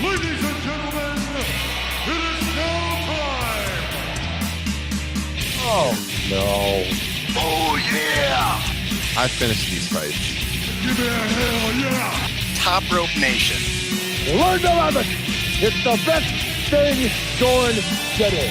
Ladies and gentlemen, it is now time! Oh, no. Oh, yeah! I finished these fights. Give me a hell yeah! Top Rope Nation. Learn to love it. It's the best thing going today.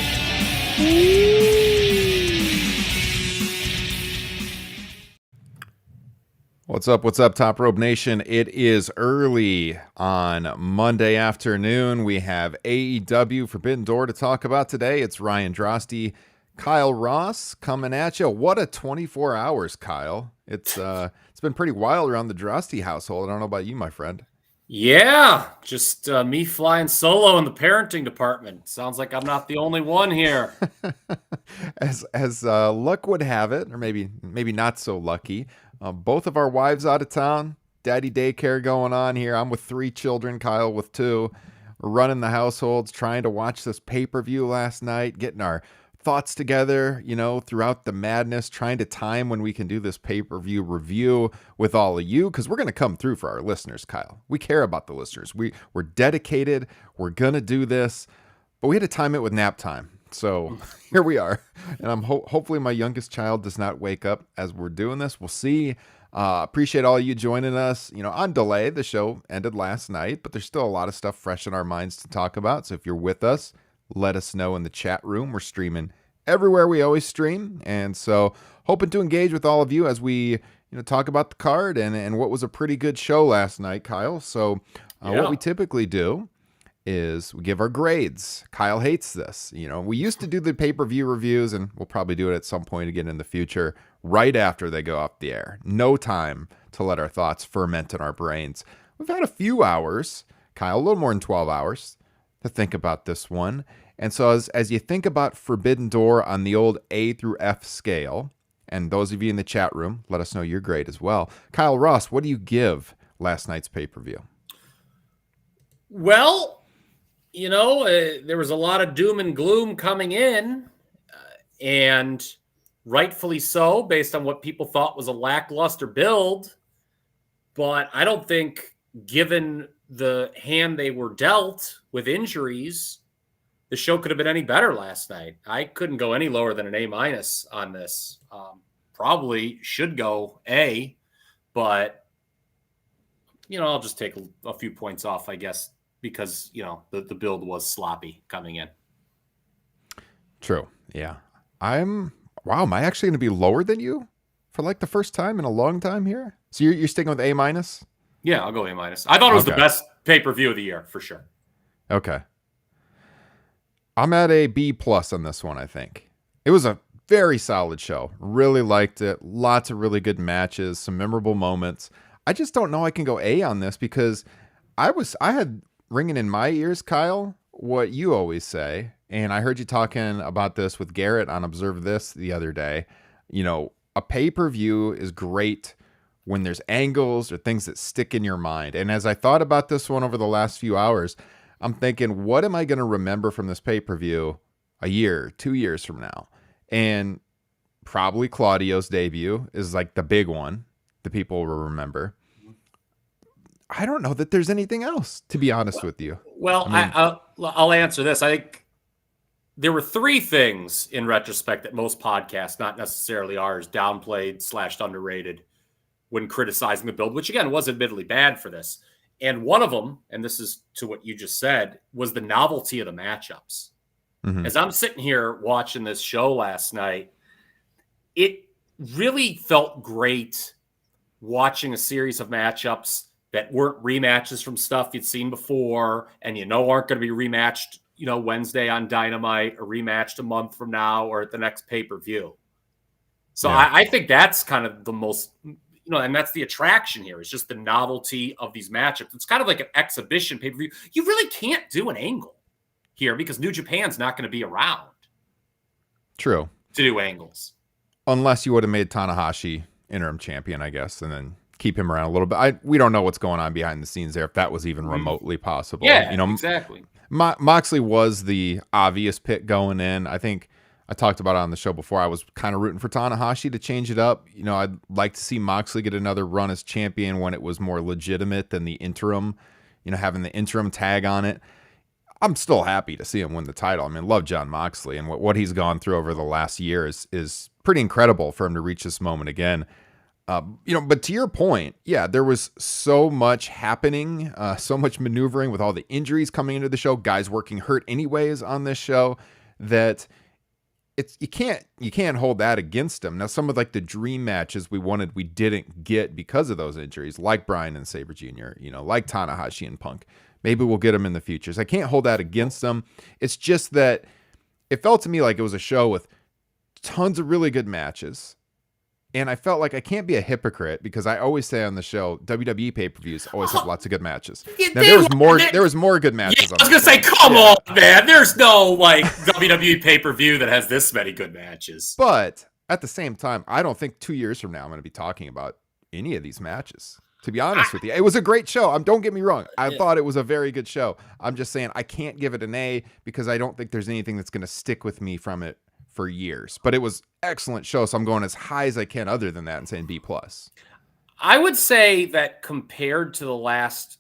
What's up, Top Rope Nation? It is early on Monday afternoon. We have AEW Forbidden Door to talk about today. It's Ryan Drosty, Kyle Ross coming at you. What a 24 hours, Kyle. It's been pretty wild around the Drosty household. I don't know about you, my friend. Yeah, just me flying solo in the parenting department. Sounds like I'm not the only one here. As luck would have it, or maybe not so lucky, both of our wives out of town, daddy daycare going on here. I'm with 3 children, Kyle with 2. We're running the households, trying to watch this pay-per-view last night, getting our thoughts together, throughout the madness, trying to time when we can do this pay-per-view review with all of you, because we're going to come through for our listeners, Kyle. We care about the listeners. We're dedicated. We're going to do this, but we had to time it with nap time. So here we are, and I'm hopefully my youngest child does not wake up as we're doing this. We'll see. Appreciate all you joining us. On delay, the show ended last night, but there's still a lot of stuff fresh in our minds to talk about. So if you're with us, let us know in the chat room. We're streaming everywhere we always stream, and so hoping to engage with all of you as we talk about the card and what was a pretty good show last night, Kyle. So what we typically do is we give our grades. Kyle hates this. We used to do the pay-per-view reviews, and we'll probably do it at some point again in the future, right after they go off the air. No time to let our thoughts ferment in our brains. We've had a few hours, Kyle, a little more than 12 hours to think about this one. And so as you think about Forbidden Door on the old A through F scale, and those of you in the chat room, let us know your grade as well. Kyle Ross, what do you give last night's pay-per-view? Well, there was a lot of doom and gloom coming in, and rightfully so, based on what people thought was a lackluster build. But I don't think, given the hand they were dealt with injuries, the show could have been any better last night. I couldn't go any lower than an A- on this. Probably should go A, but, I'll just take a few points off, I guess, because, the build was sloppy coming in. True. Yeah. Am I actually going to be lower than you for like the first time in a long time here? So you're sticking with A-? Yeah, I'll go A-. I thought it was the best pay-per-view of the year, for sure. Okay. I'm at a B+ on this one, I think. It was a very solid show. Really liked it. Lots of really good matches, some memorable moments. I just don't know I can go A on this because I had ringing in my ears, Kyle, what you always say, and I heard you talking about this with Garrett on Observe This the other day. A pay-per-view is great when there's angles or things that stick in your mind. And as I thought about this one over the last few hours, I'm thinking, what am I going to remember from this pay-per-view a year, 2 years from now? And probably Claudio's debut is like the big one that people will remember. I don't know that there's anything else, to be honest with you. Well, I'll answer this. I think there were 3 things in retrospect that most podcasts, not necessarily ours, downplayed / underrated when criticizing the build, which again was admittedly bad for this. And one of them, and this is to what you just said, was the novelty of the matchups. Mm-hmm. As I'm sitting here watching this show last night, it really felt great watching a series of matchups that weren't rematches from stuff you'd seen before and aren't going to be rematched, Wednesday on Dynamite or rematched a month from now or at the next pay-per-view. So yeah. I think that's kind of the most, and that's the attraction here. It's just the novelty of these matchups. It's kind of like an exhibition pay-per-view. You really can't do an angle here because New Japan's not going to be around. True. To do angles. Unless you would have made Tanahashi interim champion, I guess, and then keep him around a little bit. We don't know what's going on behind the scenes there, if that was even remotely possible. Yeah, exactly. Moxley was the obvious pick going in. I think I talked about it on the show before. I was kind of rooting for Tanahashi to change it up. I'd like to see Moxley get another run as champion when it was more legitimate than the interim, having the interim tag on it. I'm still happy to see him win the title. I mean, love Jon Moxley, and what he's gone through over the last year is pretty incredible for him to reach this moment again. But to your point, yeah, there was so much happening, so much maneuvering with all the injuries coming into the show, guys working hurt anyways on this show, that you can't hold that against him. Now, some of like the dream matches we didn't get because of those injuries, like Bryan and Sabre Jr., like Tana, Hoshi, and Punk. Maybe we'll get them in the future. So I can't hold that against them. It's just that it felt to me like it was a show with tons of really good matches. And I felt like I can't be a hypocrite because I always say on the show, WWE pay-per-views always have lots of good matches. Now, there was more good matches. Yeah, I was going to say, come on, man. There's no WWE pay-per-view that has this many good matches. But at the same time, I don't think 2 years from now I'm going to be talking about any of these matches. To be honest with you, it was a great show. Don't get me wrong. I thought it was a very good show. I'm just saying I can't give it an A because I don't think there's anything that's going to stick with me from it for years. But it was excellent show, so I'm going as high as I can other than that and saying B+. I would say that compared to the last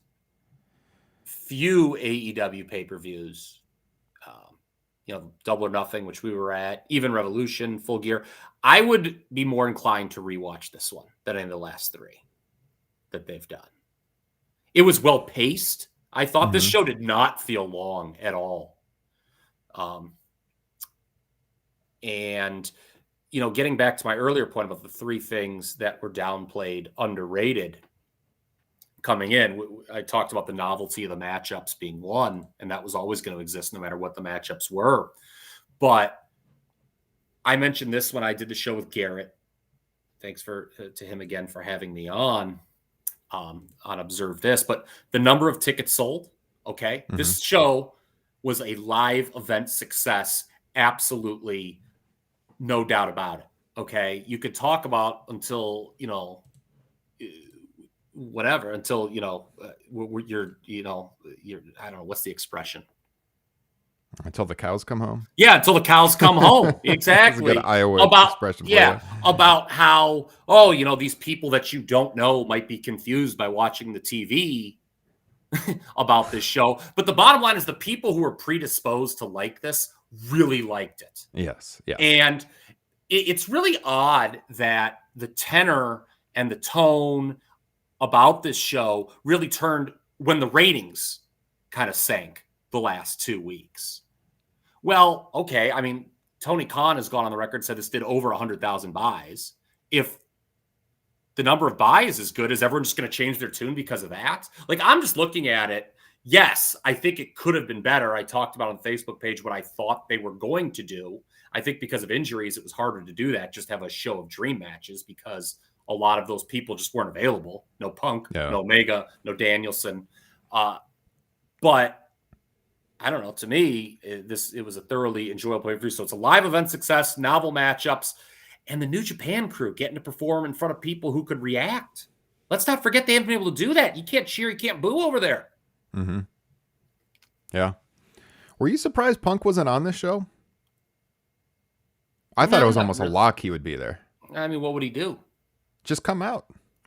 few AEW pay-per-views, Double or Nothing, which we were at, even Revolution, Full Gear, I would be more inclined to rewatch this one than any of the last three that they've done. It was well paced. I thought this show did not feel long at all. And getting back to my earlier point about the three things that were downplayed, underrated coming in, I talked about the novelty of the matchups being one, and that was always going to exist no matter what the matchups were. But I mentioned this when I did the show with Garrett. Thanks to him again for having me on Observe This. But the number of tickets sold, okay? This show was a live event success, absolutely. No doubt about it. Okay. You could talk about until, whatever, until, you're, I don't know, what's the expression? Until the cows come home. Yeah. Until the cows come home. Exactly. That's a good Iowa expression. Yeah. About how, these people that you don't know might be confused by watching the TV about this show. But the bottom line is the people who are predisposed to like this really liked it. Yes. Yeah. And it's really odd that the tenor and the tone about this show really turned when the ratings kind of sank the last 2 weeks. Well, okay. I mean, Tony Khan has gone on the record and said this did over 100,000 buys. If the number of buys is good, is everyone just going to change their tune because of that? I'm just looking at it. Yes, I think it could have been better. I talked about on the Facebook page what I thought they were going to do. I think because of injuries, it was harder to do that, just have a show of dream matches because a lot of those people just weren't available. No Punk, no Omega, no Danielson. But I don't know. To me, it was a thoroughly enjoyable pay-per-view. So it's a live event success, novel matchups, and the New Japan crew getting to perform in front of people who could react. Let's not forget they haven't been able to do that. You can't cheer, you can't boo over there. Mm-hmm. Yeah. Were you surprised Punk wasn't on this show? I thought it was almost a lock he would be there. I mean, what would he do? Just come out.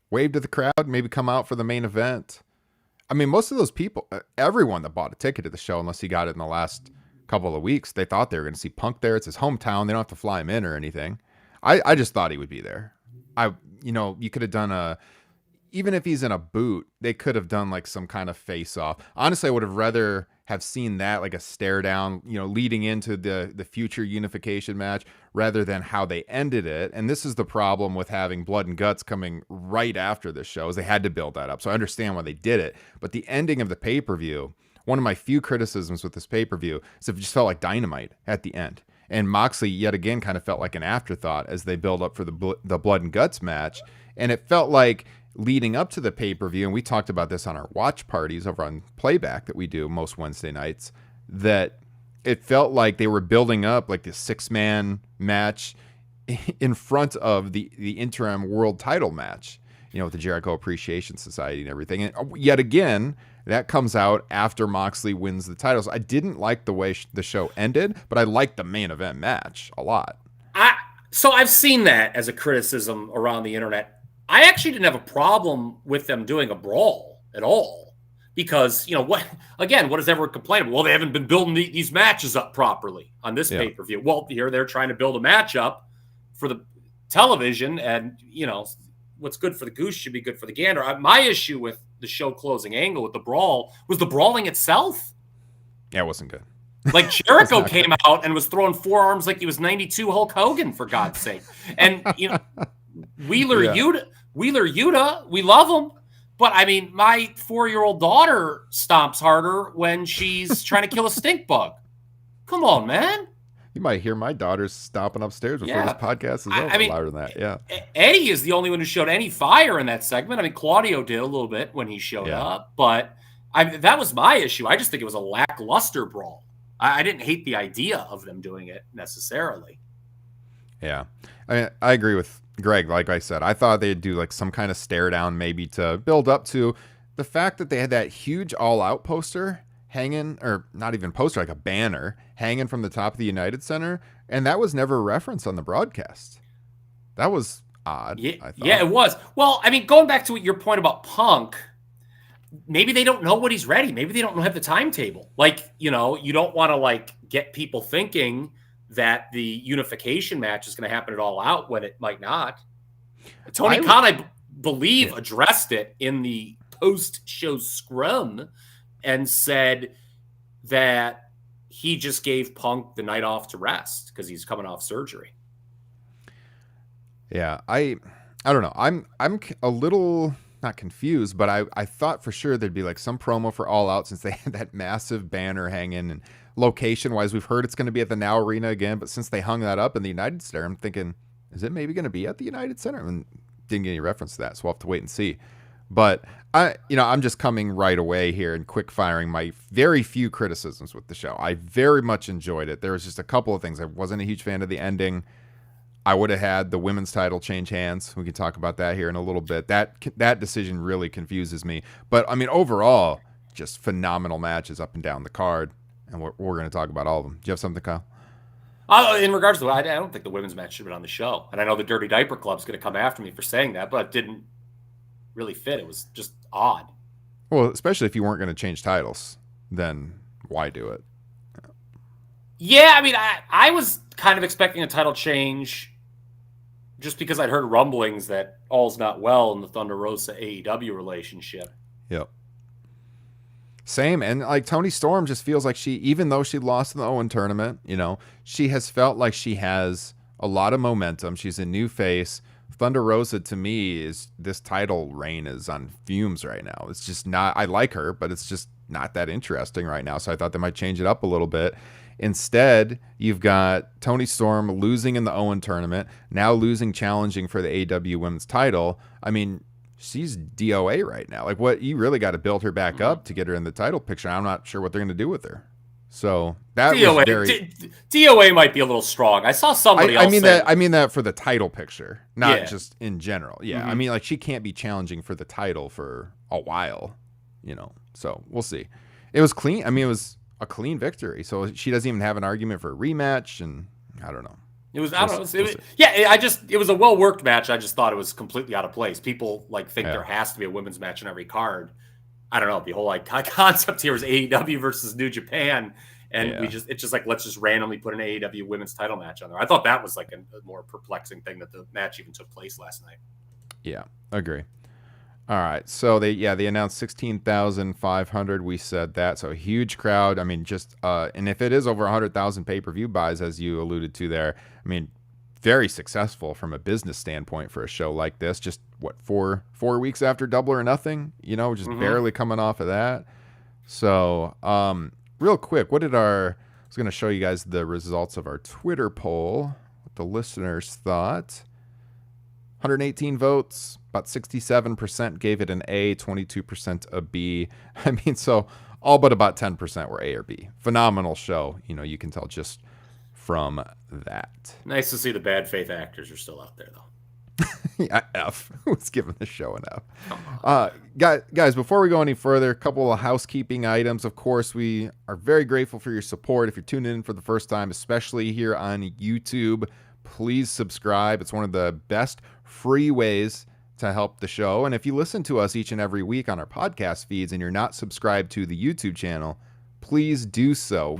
Wave to the crowd, maybe come out for the main event. I mean, most of those people, everyone that bought a ticket to the show, unless he got it in the last couple of weeks, they thought they were going to see Punk there. It's his hometown. They don't have to fly him in or anything. I just thought he would be there. You could have done even if he's in a boot, they could have done some kind of face off. Honestly, I would have rather have seen that, like a stare down, leading into the future unification match rather than how they ended it. And this is the problem with having Blood and Guts coming right after this show, is they had to build that up. So I understand why they did it. But the ending of the pay-per-view, one of my few criticisms with this pay-per-view is it just felt like dynamite at the end. And Moxley, yet again, kind of felt like an afterthought as they build up for the Blood and Guts match. And it felt like leading up to the pay-per-view, and we talked about this on our watch parties over on Playback that we do most Wednesday nights, that it felt like they were building up like this 6-man match in front of the interim world title match, with the Jericho Appreciation Society and everything. And yet again, that comes out after Moxley wins the titles. I didn't like the way the show ended, but I liked the main event match a lot. So I've seen that as a criticism around the internet. I actually didn't have a problem with them doing a brawl at all, Because, what does everyone complain about? Well, they haven't been building these matches up properly on this pay-per-view. Well, here they're trying to build a match up for the television, and, what's good for the goose should be good for the gander. My issue with the show closing angle with the brawl was the brawling itself. Yeah, it wasn't good. Like Jericho came out and was throwing forearms like he was 92 Hulk Hogan, for God's sake. And, Wheeler Yuta, we love him. But, I mean, my 4-year-old daughter stomps harder when she's trying to kill a stink bug. Come on, man. You might hear my daughter's stomping upstairs before this podcast is over. I mean, louder than that, yeah. Eddie is the only one who showed any fire in that segment. I mean, Claudio did a little bit when he showed up. But that was my issue. I just think it was a lackluster brawl. I didn't hate the idea of them doing it necessarily. Yeah. I agree with Greg. Like I said, I thought they'd do like some kind of stare down maybe to build up to the fact that they had that huge All Out poster hanging, or not even poster, like a banner hanging from the top of the United Center. And that was never referenced on the broadcast. That was odd. Yeah, I thought. Yeah, it was. Well, I mean, going back to your point about Punk, maybe they don't know what he's ready. Maybe they don't have the timetable. Like, you don't want to like get people thinking that the unification match is going to happen at All Out when it might not. Tony Khan, I believe, addressed it in the post-show scrum and said that he just gave Punk the night off to rest because he's coming off surgery. Yeah, I don't know. I'm a little not confused, but I thought for sure there'd be like some promo for All Out since they had that massive banner hanging, and location-wise, we've heard it's going to be at the Now Arena again, but since they hung that up in the United Center, I'm thinking, is it maybe going to be at the United Center? I mean, didn't get any reference to that, so we'll have to wait and see. But I'm just coming right away here and quick firing my very few criticisms with the show. I very much enjoyed it. There was just a couple of things. I wasn't a huge fan of the ending. I would have had the women's title change hands. We can talk about that here in a little bit. That decision really confuses me. But, I mean, overall, just phenomenal matches up and down the card. And we're going to talk about all of them. Do you have something, Kyle? In regards to I don't think the women's match should have been on the show. And I know the Dirty Diaper Club's going to come after me for saying that, but it didn't really fit. It was just odd. Well, especially if you weren't going to change titles, then why do it? Yeah, I mean, I was kind of expecting a title change just because I'd heard rumblings that all's not well in the Thunder Rosa AEW relationship. Yep. Same. And like Toni Storm just feels like even though she lost in the Owen tournament, she has felt like she has a lot of momentum. She's a new face. Thunder Rosa, to me, this title reign is on fumes right now. It's just not, I like her, but it's just not that interesting right now. So I thought they might change it up a little bit. Instead, you've got Toni Storm losing in the Owen tournament, now challenging for the AEW women's title. I mean, she's DOA right now. Like, what, you really got to build her back up to get her in the title picture. I'm not sure what they're going to do with her. So that DOA, was very DOA might be a little strong. I saw somebody else. I mean that for the title picture, not just in general. Yeah, I mean, like, she can't be challenging for the title for a while, So we'll see. It was clean. I mean, it was a clean victory. So she doesn't even have an argument for a rematch, and I don't know. It was, it was a well-worked match. I just thought it was completely out of place. People think there has to be a women's match in every card. I don't know. The whole concept here is AEW versus New Japan. And it's just like, let's just randomly put an AEW women's title match on there. I thought that was like a more perplexing thing that the match even took place last night. Yeah, agree. All right. So they announced 16,500. We said that. So a huge crowd. I mean, just, and if it is over 100,000 pay-per-view buys, as you alluded to there, I mean, very successful from a business standpoint for a show like this. Just what, four weeks after Double or Nothing, just barely coming off of that. So, real quick, I was going to show you guys the results of our Twitter poll, what the listeners thought. 118 votes, about 67% gave it an A, 22% a B. I mean, so all but about 10% were A or B. Phenomenal show. You can tell just from that. Nice to see the bad faith actors are still out there, though. Yeah, F. Who's giving the show an F? Guys, before we go any further, a couple of housekeeping items. Of course, we are very grateful for your support. If you're tuning in for the first time, especially here on YouTube, please subscribe. It's one of the best free ways to help the show. And if you listen to us each and every week on our podcast feeds and you're not subscribed to the YouTube channel, please do so.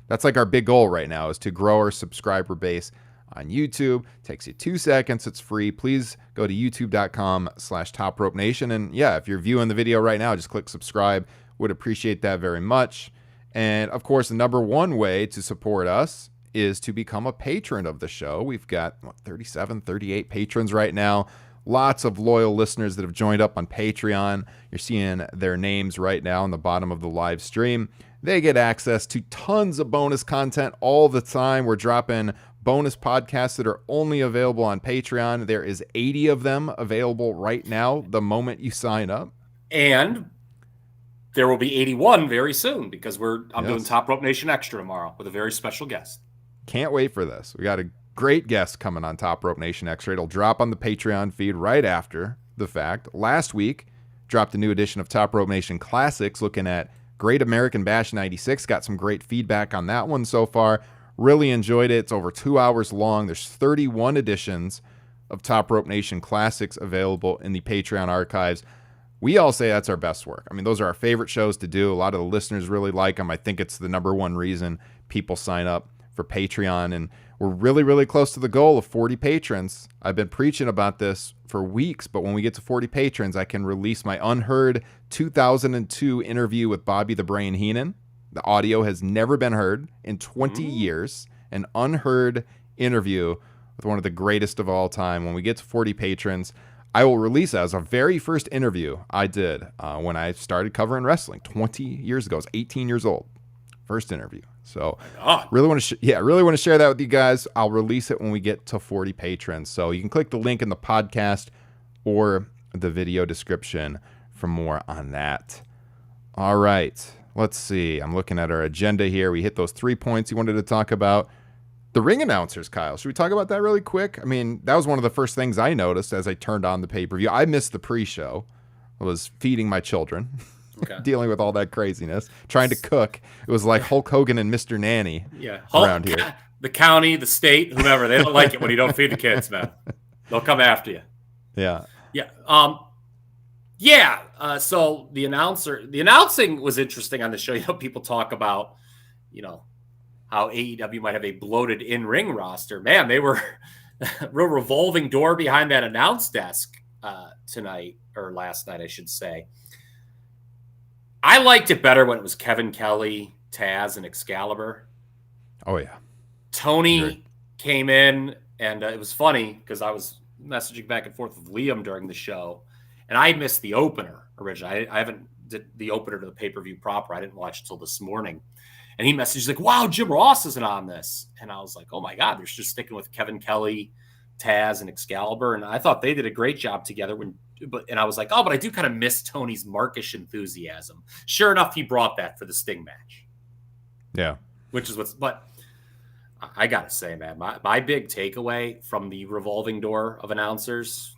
That's like our big goal right now, is to grow our subscriber base on YouTube. It takes you 2 seconds. It's free. Please go to youtube.com/Top Rope Nation. And yeah, if you're viewing the video right now, just click subscribe. Would appreciate that very much. And of course, the number one way to support us is to become a patron of the show. We've got 37, 38 patrons right now. Lots of loyal listeners that have joined up on Patreon. You're seeing their names right now on the bottom of the live stream. They get access to tons of bonus content all the time. We're dropping bonus podcasts that are only available on Patreon. There is 80 of them available right now the moment you sign up. And there will be 81 very soon, because I'm doing Top Rope Nation Extra tomorrow with a very special guest. Can't wait for this. We got a great guest coming on Top Rope Nation Extra. It'll drop on the Patreon feed right after the fact. Last week, dropped a new edition of Top Rope Nation Classics looking at Great American Bash 96. Got some great feedback on that one so far. Really enjoyed it. It's over 2 hours long. There's 31 editions of Top Rope Nation Classics available in the Patreon archives. We all say that's our best work. I mean, those are our favorite shows to do. A lot of the listeners really like them. I think it's the number one reason people sign up for Patreon, and we're really, really close to the goal of 40 patrons. I've been preaching about this for weeks, but when we get to 40 patrons, I can release my unheard 2002 interview with Bobby the Brain Heenan. The audio has never been heard in 20 years. An unheard interview with one of the greatest of all time. When we get to 40 patrons, I will release that as our very first interview I did when I started covering wrestling 20 years ago. I was 18 years old. First interview. So really want to share that with you guys. I'll release it when we get to 40 patrons. So you can click the link in the podcast or the video description for more on that. All right. Let's see. I'm looking at our agenda here. We hit those 3 points you wanted to talk about. The ring announcers, Kyle. Should we talk about that really quick? I mean, that was one of the first things I noticed as I turned on the pay-per-view. I missed the pre-show. I was feeding my children. Okay. Dealing with all that craziness, trying to cook. It was like Hulk Hogan and Mr. Nanny around here. The county, the state, whomever, they don't like it when you don't feed the kids, man. They'll come after you. Yeah. Yeah. So the announcing was interesting on the show. You know, people talk about, how AEW might have a bloated in-ring roster. Man, they were a revolving door behind that announce desk tonight, or last night, I should say. I liked it better when it was Kevin Kelly, Taz, and Excalibur. Oh, yeah. Tony came in, and it was funny because I was messaging back and forth with Liam during the show, and I missed the opener originally. I haven't did the opener to the pay-per-view proper. I didn't watch it till this morning. And he messaged like, wow, Jim Ross isn't on this. And I was like, oh, my God, they're just sticking with Kevin Kelly, Taz, and Excalibur. And I thought they did a great job together. And I was like, but I do kind of miss Tony's Markish enthusiasm. Sure enough, he brought that for the Sting match. Yeah. But I got to say, man, my big takeaway from the revolving door of announcers,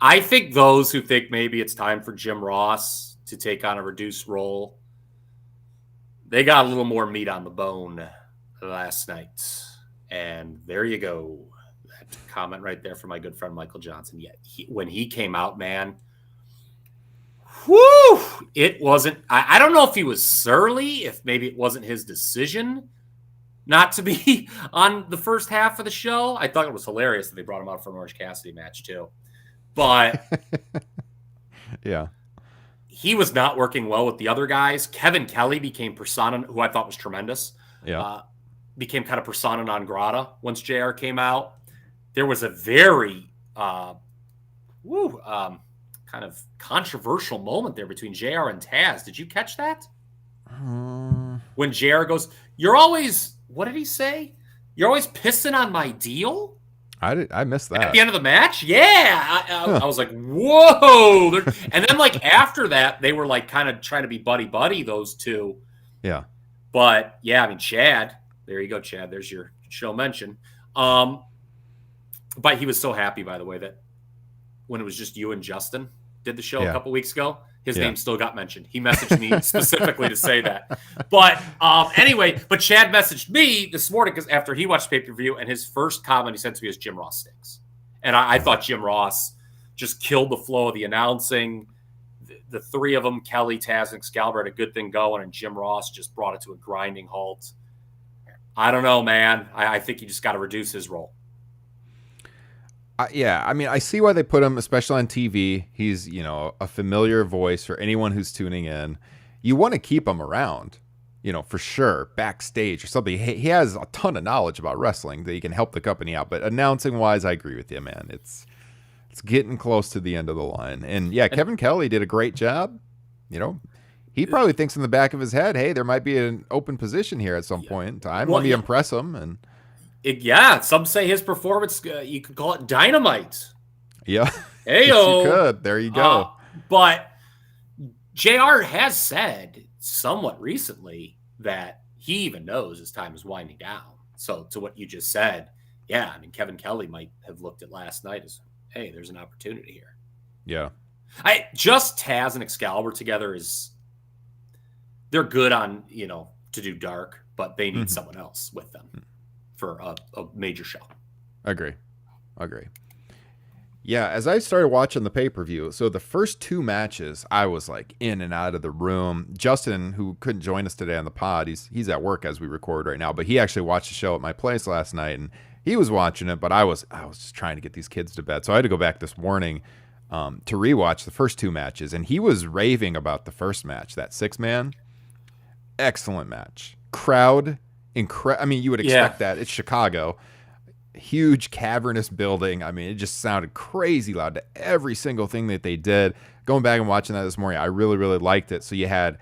I think those who think maybe it's time for Jim Ross to take on a reduced role, they got a little more meat on the bone last night. And there you go. That comment right there from my good friend Michael Johnson. Yeah, when he came out, man, whoo! It wasn't. I don't know if he was surly, if maybe it wasn't his decision not to be on the first half of the show. I thought it was hilarious that they brought him out for an Orange Cassidy match too. But yeah, he was not working well with the other guys. Kevin Kelly became persona, who I thought was tremendous. Yeah. Became kind of persona non grata once JR came out. There was a very kind of controversial moment there between JR and Taz. Did you catch that? When JR goes, you're always, what did he say? You're always pissing on my deal? I missed that. At the end of the match? Yeah. I was like, whoa. And then like after that, they were like kind of trying to be buddy-buddy, those two. Yeah. But yeah, I mean, Chad, there you go, Chad. There's your show mention. But he was so happy, by the way, that when it was just you and Justin did the show a couple weeks ago, his name still got mentioned. He messaged me specifically to say that. But anyway, but Chad messaged me this morning because after he watched pay-per-view, and his first comment he said to me was Jim Ross stinks. And I thought Jim Ross just killed the flow of the announcing. The three of them, Kelly, Taz, and Excalibur, had a good thing going, and Jim Ross just brought it to a grinding halt. I don't know, man. I think you just got to reduce his role. Yeah, I mean, I see why they put him, especially on TV. He's, a familiar voice for anyone who's tuning in. You want to keep him around, for sure, backstage or something. He has a ton of knowledge about wrestling that he can help the company out. But announcing-wise, I agree with you, man. It's getting close to the end of the line. And, yeah, Kevin Kelly did a great job. He probably thinks in the back of his head, hey, there might be an open position here at some point in time. Let me impress him. And some say his performance, you could call it dynamite. Yeah. Hey, yes, you could. There you go. But JR has said somewhat recently that he even knows his time is winding down. So to what you just said, yeah, I mean, Kevin Kelly might have looked at last night as, hey, there's an opportunity here. Yeah. Just Taz and Excalibur together they're good on, to do dark, but they need someone else with them for a major show. Agree. Yeah, as I started watching the pay-per-view, so the first two matches, I was like in and out of the room. Justin, who couldn't join us today on the pod, he's at work as we record right now, but he actually watched the show at my place last night, and he was watching it, but I was just trying to get these kids to bed, so I had to go back this morning to rewatch the first two matches, and he was raving about the first match, that 6-man. Excellent match. Crowd, I mean, you would expect that. It's Chicago. Huge cavernous building. I mean, it just sounded crazy loud to every single thing that they did. Going back and watching that this morning, I really, really liked it. So you had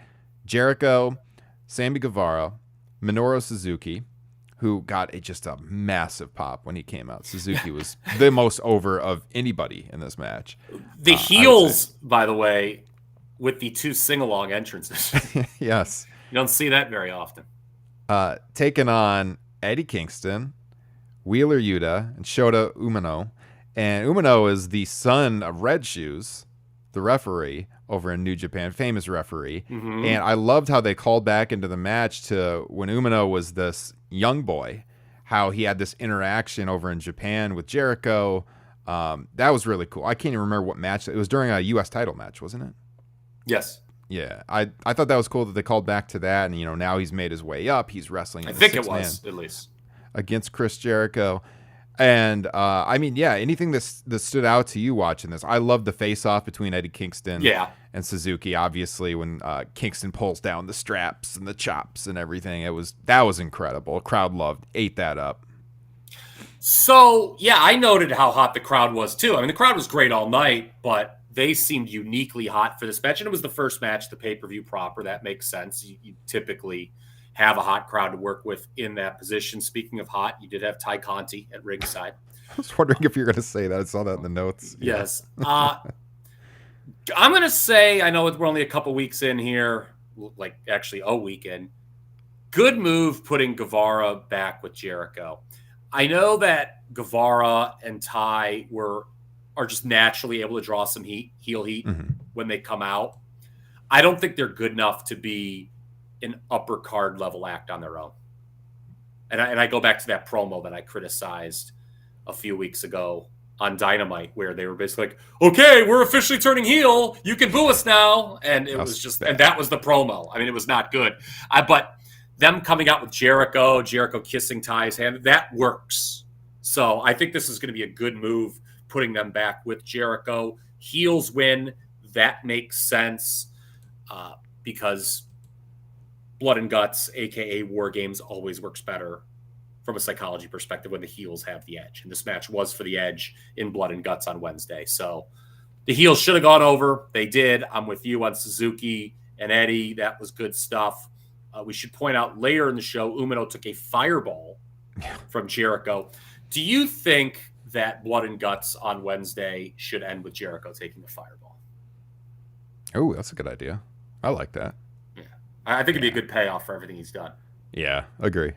Jericho, Sammy Guevara, Minoru Suzuki, who got just a massive pop when he came out. Suzuki was the most over of anybody in this match. The heels, by the way, with the two sing-along entrances. Yes. You don't see that very often. Taking on Eddie Kingston, Wheeler Yuta, and Shota Umino. And Umino is the son of Red Shoes, the referee over in New Japan, famous referee. Mm-hmm. And I loved how they called back into the match to when Umino was this young boy, how he had this interaction over in Japan with Jericho. That was really cool. I can't even remember what match. It was during a U.S. title match, wasn't it? Yes. Yeah, I thought that was cool that they called back to that, and now he's made his way up. He's wrestling. I think it was at least against Chris Jericho, and I mean, yeah, anything that stood out to you watching this? I love the face-off between Eddie Kingston, and Suzuki. Obviously, when Kingston pulls down the straps and the chops and everything, that was incredible. Crowd ate that up. So yeah, I noted how hot the crowd was too. I mean, the crowd was great all night, but they seemed uniquely hot for this match, and it was the first match, the pay-per-view proper. That makes sense. You typically have a hot crowd to work with in that position. Speaking of hot, you did have Ty Conti at ringside. I was wondering if you're going to say that. I saw that in the notes. Yes. I'm going to say, I know we're only a couple weeks in here, like actually a weekend. Good move putting Guevara back with Jericho. I know that Guevara and Ty are just naturally able to draw some heel heat when they come out. I don't think they're good enough to be an upper card level act on their own. And I go back to that promo that I criticized a few weeks ago on Dynamite, where they were basically like, okay, we're officially turning heel. You can boo us now. And it was just, and that was the promo. I mean, it was not good. But them coming out with Jericho kissing Ty's hand, that works. So I think this is going to be a good move, putting them back with Jericho. Heels win. That makes sense because Blood and Guts, a.k.a. War Games, always works better from a psychology perspective when the heels have the edge. And this match was for the edge in Blood and Guts on Wednesday. So the heels should have gone over. They did. I'm with you on Suzuki and Eddie. That was good stuff. We should point out later in the show, Umino took a fireball from Jericho. Do you think that Blood and Guts on Wednesday should end with Jericho taking a fireball? Oh, that's a good idea. I like that. Yeah. I think it'd be a good payoff for everything he's done. Yeah, agree.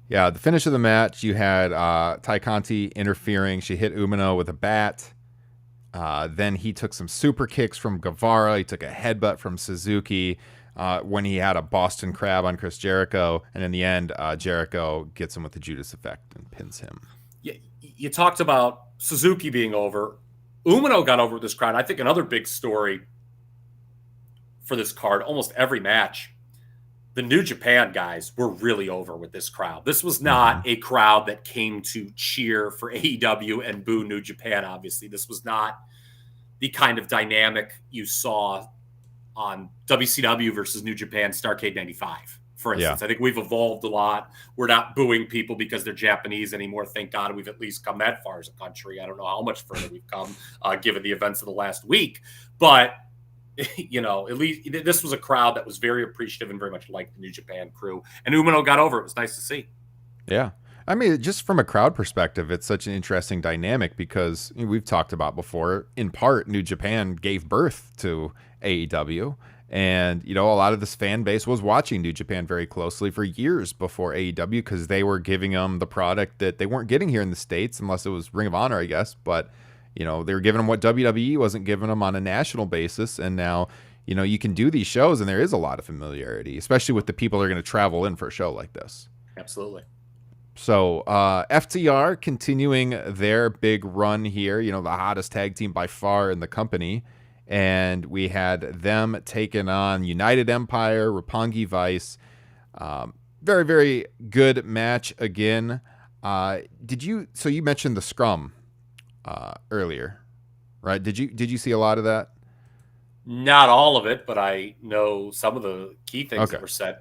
Yeah, the finish of the match, you had Ty Conti interfering. She hit Umino with a bat. Then he took some super kicks from Guevara. He took a headbutt from Suzuki when he had a Boston Crab on Chris Jericho. And in the end, Jericho gets him with the Judas effect and pins him. Yeah, you talked about Suzuki being over. Umino got over with this crowd. I think another big story for this card, almost every match, the New Japan guys were really over with this crowd. This was not a crowd that came to cheer for AEW and boo New Japan, obviously. This was not the kind of dynamic you saw on WCW versus New Japan Starrcade 95, for instance. I think we've evolved a lot. We're not booing people because they're Japanese anymore. Thank God we've at least come that far as a country. I don't know how much further we've come given the events of the last week. But, you know, at least this was a crowd that was very appreciative and very much liked the New Japan crew. And Umino got over it. It was nice to see. Yeah. I mean, just from a crowd perspective, it's such an interesting dynamic because we've talked about before, in part, New Japan gave birth to AEW. And, you know, a lot of this fan base was watching New Japan very closely for years before AEW because they were giving them the product that they weren't getting here in the States, unless it was Ring of Honor, I guess. But, you know, they were giving them what WWE wasn't giving them on a national basis. And now, you know, you can do these shows and there is a lot of familiarity, especially with the people that are going to travel in for a show like this. Absolutely. So FTR continuing their big run here, you know, the hottest tag team by far in the company. And we had them taking on United Empire, Roppongi Vice. Very, very good match again. So you mentioned the scrum earlier, right? Did you see a lot of that? Not all of it, but I know some of the key things that were said.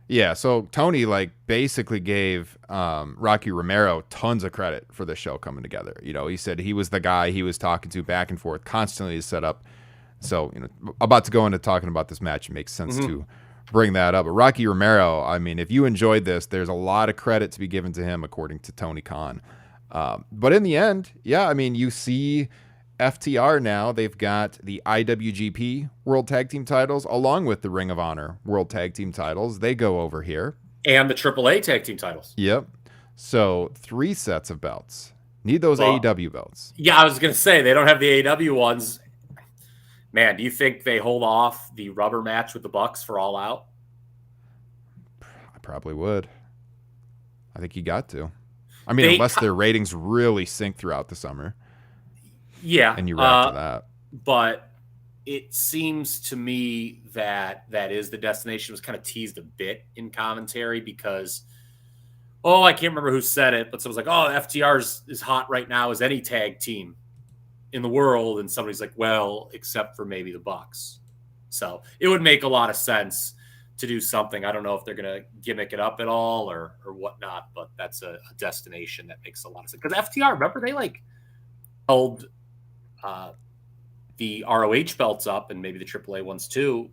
Yeah, so Tony basically gave Rocky Romero tons of credit for the show coming together. You know, he said he was the guy he was talking to back and forth constantly to set up. So, you know, about to go into talking about this match, it makes sense to bring that up. But Rocky Romero, I mean, if you enjoyed this, there's a lot of credit to be given to him, according to Tony Khan. But in the end, yeah, I mean, you see FTR now, they've got the IWGP World Tag Team titles along with the Ring of Honor World Tag Team titles. They go over here. And the AAA Tag Team titles. Yep. So 3 sets of belts. Need those AEW belts. Yeah, I was going to say, they don't have the AEW ones. Man, do you think they hold off the rubber match with the Bucks for All Out? I probably would. I think you got to. I mean, unless their ratings really sink throughout the summer. Yeah. And you react to that. But it seems to me that is the destination. It was kind of teased a bit in commentary because, I can't remember who said it, but someone's like, FTR is hot right now as any tag team in the world. And somebody's like, well, except for maybe the Bucks. So it would make a lot of sense to do something. I don't know if they're going to gimmick it up at all or whatnot, but that's a destination that makes a lot of sense. Because FTR, remember, they held the ROH belts up and maybe the AAA ones too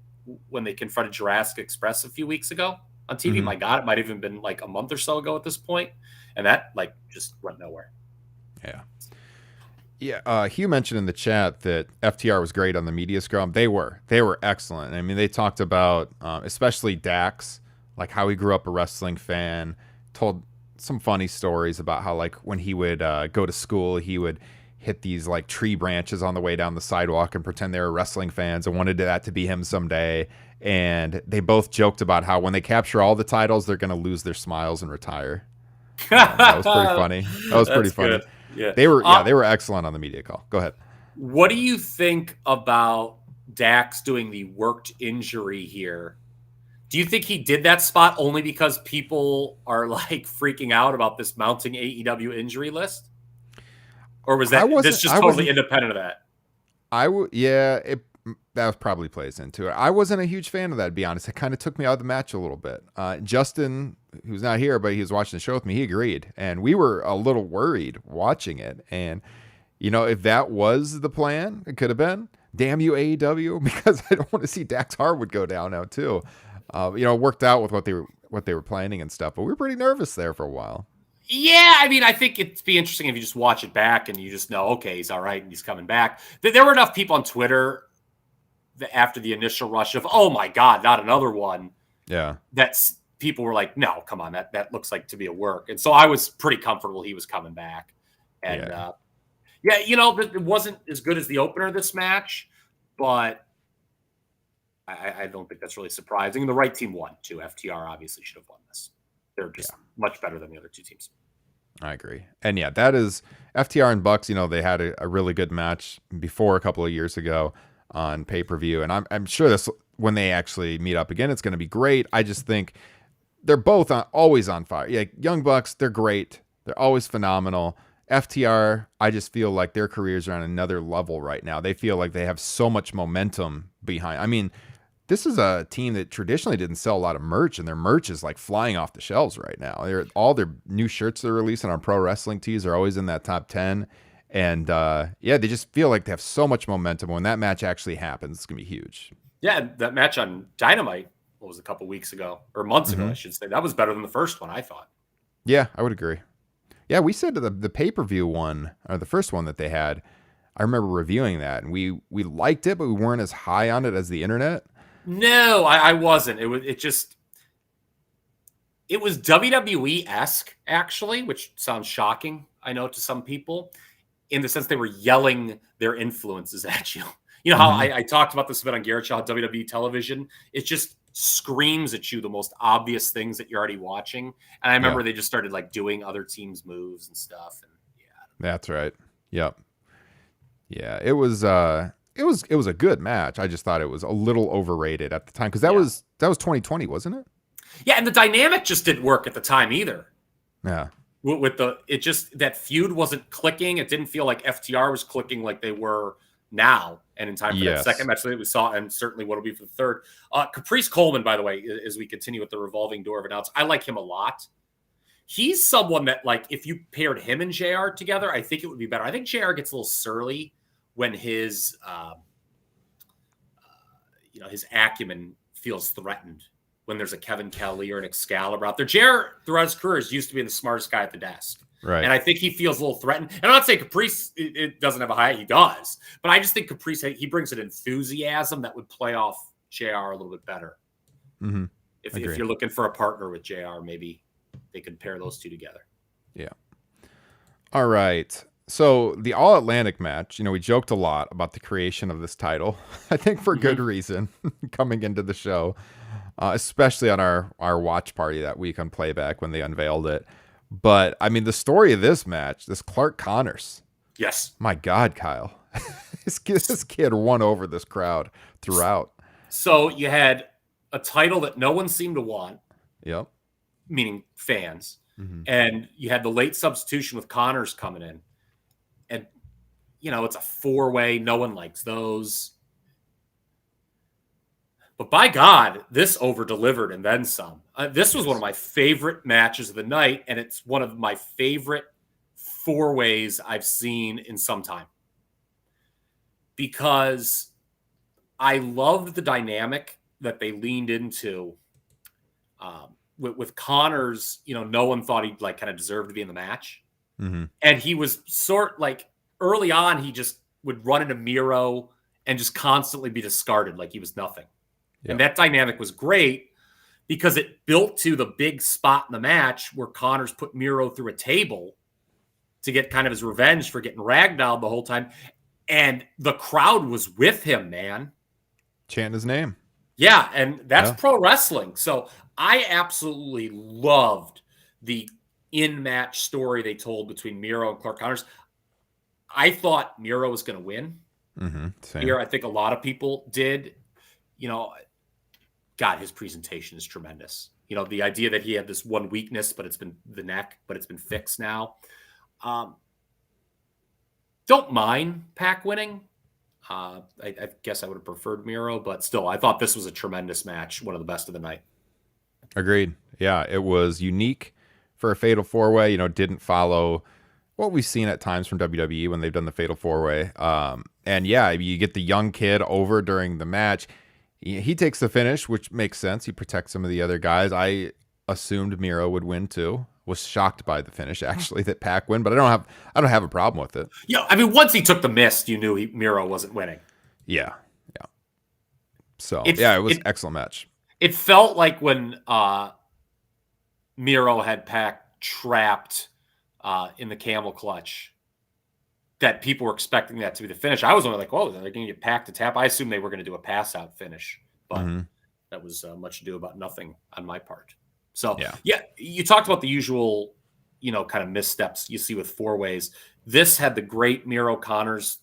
when they confronted Jurassic Express a few weeks ago on TV. My God, it might have even been a month or so ago at this point, and that just went nowhere. Yeah. Hugh mentioned in the chat that FTR was great on the media scrum. They were excellent. I mean, they talked about especially Dax, like how he grew up a wrestling fan, told some funny stories about how when he would go to school, he would hit these tree branches on the way down the sidewalk and pretend they were wrestling fans and wanted that to be him someday. And they both joked about how when they capture all the titles, they're going to lose their smiles and retire. That was pretty funny. That was pretty funny. Good. Yeah. They were excellent on the media call. Go ahead. What do you think about Dax doing the worked injury here? Do you think he did that spot only because people are freaking out about this mounting AEW injury list? Or was that just totally independent of that? That probably plays into it. I wasn't a huge fan of that, to be honest. It kind of took me out of the match a little bit. Justin, who's not here, but he was watching the show with me, he agreed. And we were a little worried watching it. And, if that was the plan, it could have been. Damn you, AEW, because I don't want to see Dax Harwood go down now, too. It worked out with what they were planning and stuff, but we were pretty nervous there for a while. Yeah, I mean, I think it'd be interesting if you just watch it back and you just know, okay, he's all right and he's coming back. There were enough people on Twitter after the initial rush of, oh my God, not another one. Yeah. That's people were like, no, come on, that looks like to be a work. And so I was pretty comfortable he was coming back. And it wasn't as good as the opener of this match, but I don't think that's really surprising. The right team won too. FTR obviously should have won this. They're just much better than the other two teams. I agree. And yeah, that is FTR and Bucks. They had a really good match before a couple of years ago on pay-per-view. And I'm sure this, when they actually meet up again, it's going to be great. I just think they're both always on fire. Yeah, Young Bucks, they're great. They're always phenomenal. FTR, I just feel like their careers are on another level right now. They feel like they have so much momentum behind. I mean, this is a team that traditionally didn't sell a lot of merch, and their merch is like flying off the shelves right now. All their new shirts they're releasing on Pro Wrestling Tees are always in that top 10. And they just feel like they have so much momentum. When that match actually happens, it's going to be huge. Yeah, that match on Dynamite, what was it, a couple weeks ago, or months ago, I should say. That was better than the first one, I thought. Yeah, I would agree. Yeah, we said the pay-per-view one, or the first one that they had, I remember reviewing that, and we liked it, but we weren't as high on it as the internet. No, I wasn't. It was WWE-esque, actually, which sounds shocking, I know, to some people, in the sense they were yelling their influences at you. You know how I talked about this a bit on Garrett Shaw, WWE television? It just screams at you the most obvious things that you're already watching. And I remember they just started like doing other teams' moves and stuff. And that's right. Yep. Yeah, it was a good match. I just thought it was a little overrated at the time, because that was 2020, wasn't it? Yeah, and the dynamic just didn't work at the time either. Yeah. That feud wasn't clicking. It didn't feel like FTR was clicking like they were now, and in time for that second match that we saw, and certainly what'll be for the third. Caprice Coleman, by the way, as we continue with the revolving door of announcements, I like him a lot. He's someone that, like, if you paired him and JR together, I think it would be better. I think JR gets a little surly when his his acumen feels threatened when there's a Kevin Kelly or an Excalibur out there. JR, throughout his career, is used to being the smartest guy at the desk. Right. And I think he feels a little threatened. And I'm not saying Caprice it doesn't have a high, he does. But I just think Caprice, he brings an enthusiasm that would play off JR a little bit better. Mm-hmm. If you're looking for a partner with JR, maybe they could pair those two together. Yeah. All right. So the All-Atlantic match, we joked a lot about the creation of this title, I think for good reason, coming into the show, especially on our watch party that week on Playback when they unveiled it. But, I mean, the story of this match, this Clark Connors. Yes. My God, Kyle. This kid won over this crowd throughout. So you had a title that no one seemed to want. Yep. Meaning fans. Mm-hmm. And you had the late substitution with Connors coming in. And, it's a four-way. No one likes those. But by God, this over-delivered and then some. This was one of my favorite matches of the night, and it's one of my favorite four-ways I've seen in some time. Because I loved the dynamic that they leaned into with Connors. No one thought he'd kind of deserved to be in the match. Mm-hmm. And he was early on, he just would run into Miro and just constantly be discarded like he was nothing. Yep. And that dynamic was great because it built to the big spot in the match where Connors put Miro through a table to get kind of his revenge for getting ragdolled the whole time. And the crowd was with him, man. Chanting his name. Yeah, and that's pro wrestling. So I absolutely loved the in-match story they told between Miro and Clark Connors. I thought Miro was going to win. Mm-hmm. Here, I think a lot of people did. God, his presentation is tremendous. The idea that he had this one weakness, but it's been the neck, but it's been fixed now. Don't mind Pac winning. I guess I would have preferred Miro, but still, I thought this was a tremendous match. One of the best of the night. Agreed. Yeah, it was unique for a Fatal 4-Way. Didn't follow what we've seen at times from WWE when they've done the Fatal 4-Way. And yeah, you get the young kid over during the match. He takes the finish, which makes sense. He protects some of the other guys. I assumed Miro would win too. Was shocked by the finish actually that Pac win, but I don't have a problem with it. Yeah, I mean, once he took the mist, you knew Miro wasn't winning. Yeah. So it was an excellent match. It felt like when Miro had Pac trapped in the camel clutch, that people were expecting that to be the finish. I was only like, oh, they're going to get Pac to tap. I assumed they were going to do a pass-out finish, but that was much ado about nothing on my part. So, yeah, you talked about the usual kind of missteps you see with four ways. This had the great Miro Connors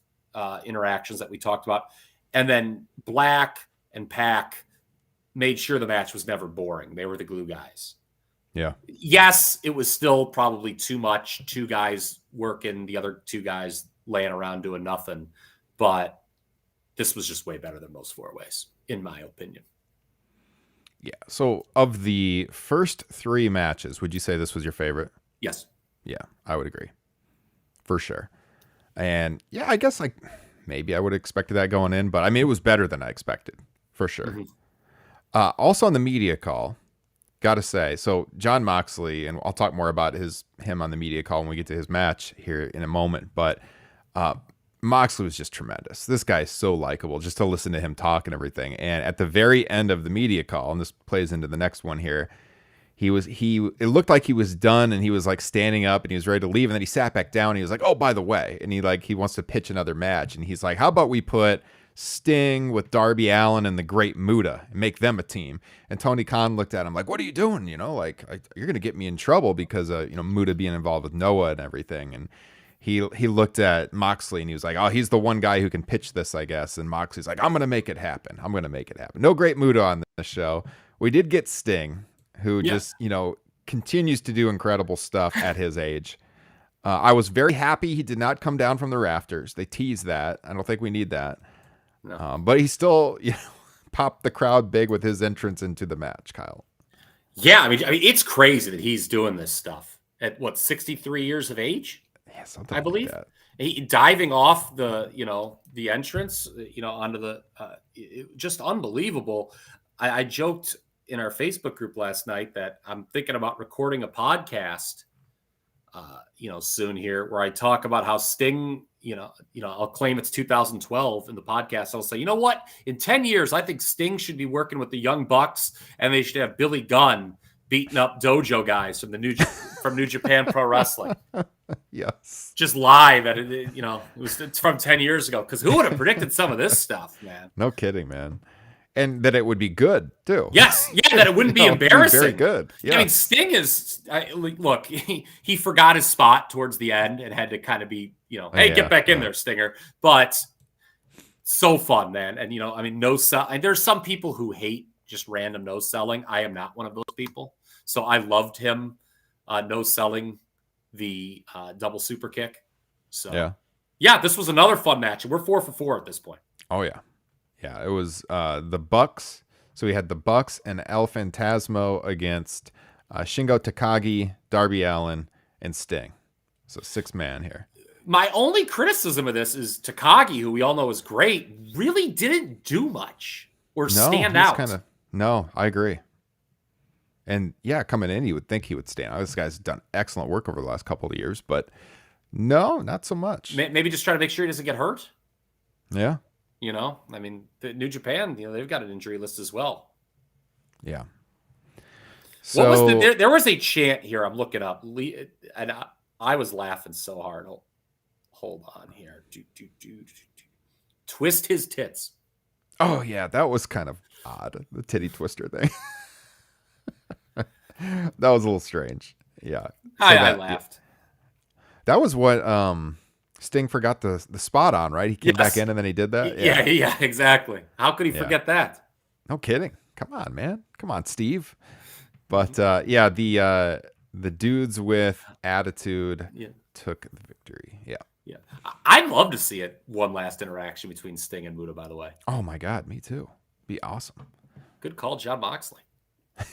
interactions that we talked about. And then Black and Pac made sure the match was never boring. They were the glue guys. Yeah. Yes, it was still probably too much. Two guys working, the other two guys laying around doing nothing. But this was just way better than most four ways, in my opinion. Yeah. So of the first three matches, would you say this was your favorite? Yes. Yeah, I would agree. For sure. And yeah, I guess like maybe I would have expected that going in, but I mean, it was better than I expected, for sure. Mm-hmm. Also on the media call, gotta say, so Jon Moxley, and I'll talk more about him on the media call when we get to his match here in a moment, but Moxley was just tremendous. This guy is so likable, just to listen to him talk and everything. And at the very end of the media call, and this plays into the next one here, it looked like he was done, and he was like standing up and he was ready to leave, and then he sat back down and he was like, oh, by the way, and he wants to pitch another match, and he's like, how about we put Sting with Darby Allin and the Great Muta and make them a team? And Tony Khan looked at him like, what are you doing? Like you're gonna get me in trouble because Muta being involved with Noah and everything. And he looked at Moxley and he was like, oh, he's the one guy who can pitch this, I guess. And Moxley's like, I'm gonna make it happen. No Great Muta on the show. We did get Sting, who just, continues to do incredible stuff at his age. I was very happy he did not come down from the rafters. They teased that. I don't think we need that. No. But he still, popped the crowd big with his entrance into the match, Kyle. Yeah, I mean, it's crazy that he's doing this stuff at 63 years of age? Yeah, something I believe. Like that. He diving off the entrance, onto the just unbelievable. I joked in our Facebook group last night that I'm thinking about recording a podcast, soon here, where I talk about how Sting, I'll claim it's 2012 in the podcast. I'll say, you know what? In 10 years, I think Sting should be working with the Young Bucks, and they should have Billy Gunn beating up dojo guys from New Japan Pro Wrestling. Yes. Just live at it, it's from 10 years ago. Because who would have predicted some of this stuff, man? No kidding, man. And that it would be good too. Yes, yeah, that it wouldn't be embarrassing. Very good. Yeah. I mean, Sting is look. He forgot his spot towards the end and had to kind of be, hey, get back in there, Stinger. But so fun, man. And no sell. And there's some people who hate just random no selling. I am not one of those people. So I loved him no selling the double super kick. So yeah, this was another fun match. We're 4 for 4 at this point. Oh yeah. Yeah, it was the Bucks. So we had the Bucks and El Phantasmo against Shingo Takagi, Darby Allin, and Sting. So 6-man here. My only criticism of this is Takagi, who we all know is great, really didn't do much or stand out. No, I agree. And yeah, coming in, you would think he would stand out. This guy's done excellent work over the last couple of years, but no, not so much. Maybe just try to make sure he doesn't get hurt. Yeah. I mean, the New Japan, they've got an injury list as well. Yeah. So what was there was a chant here. I'm looking up, and I was laughing so hard. Hold on here. Twist his tits. Oh yeah, that was kind of odd. The titty twister thing. That was a little strange. Yeah. I laughed. That was what Sting forgot the spot on, right? He came back in and then he did that. Yeah, exactly. How could he forget that? No kidding. Come on, man. Come on, Steve. But the dudes with attitude took the victory. Yeah. Yeah. I'd love to see it. One last interaction between Sting and Muta, by the way. Oh my God, me too. Be awesome. Good call, Jon Moxley.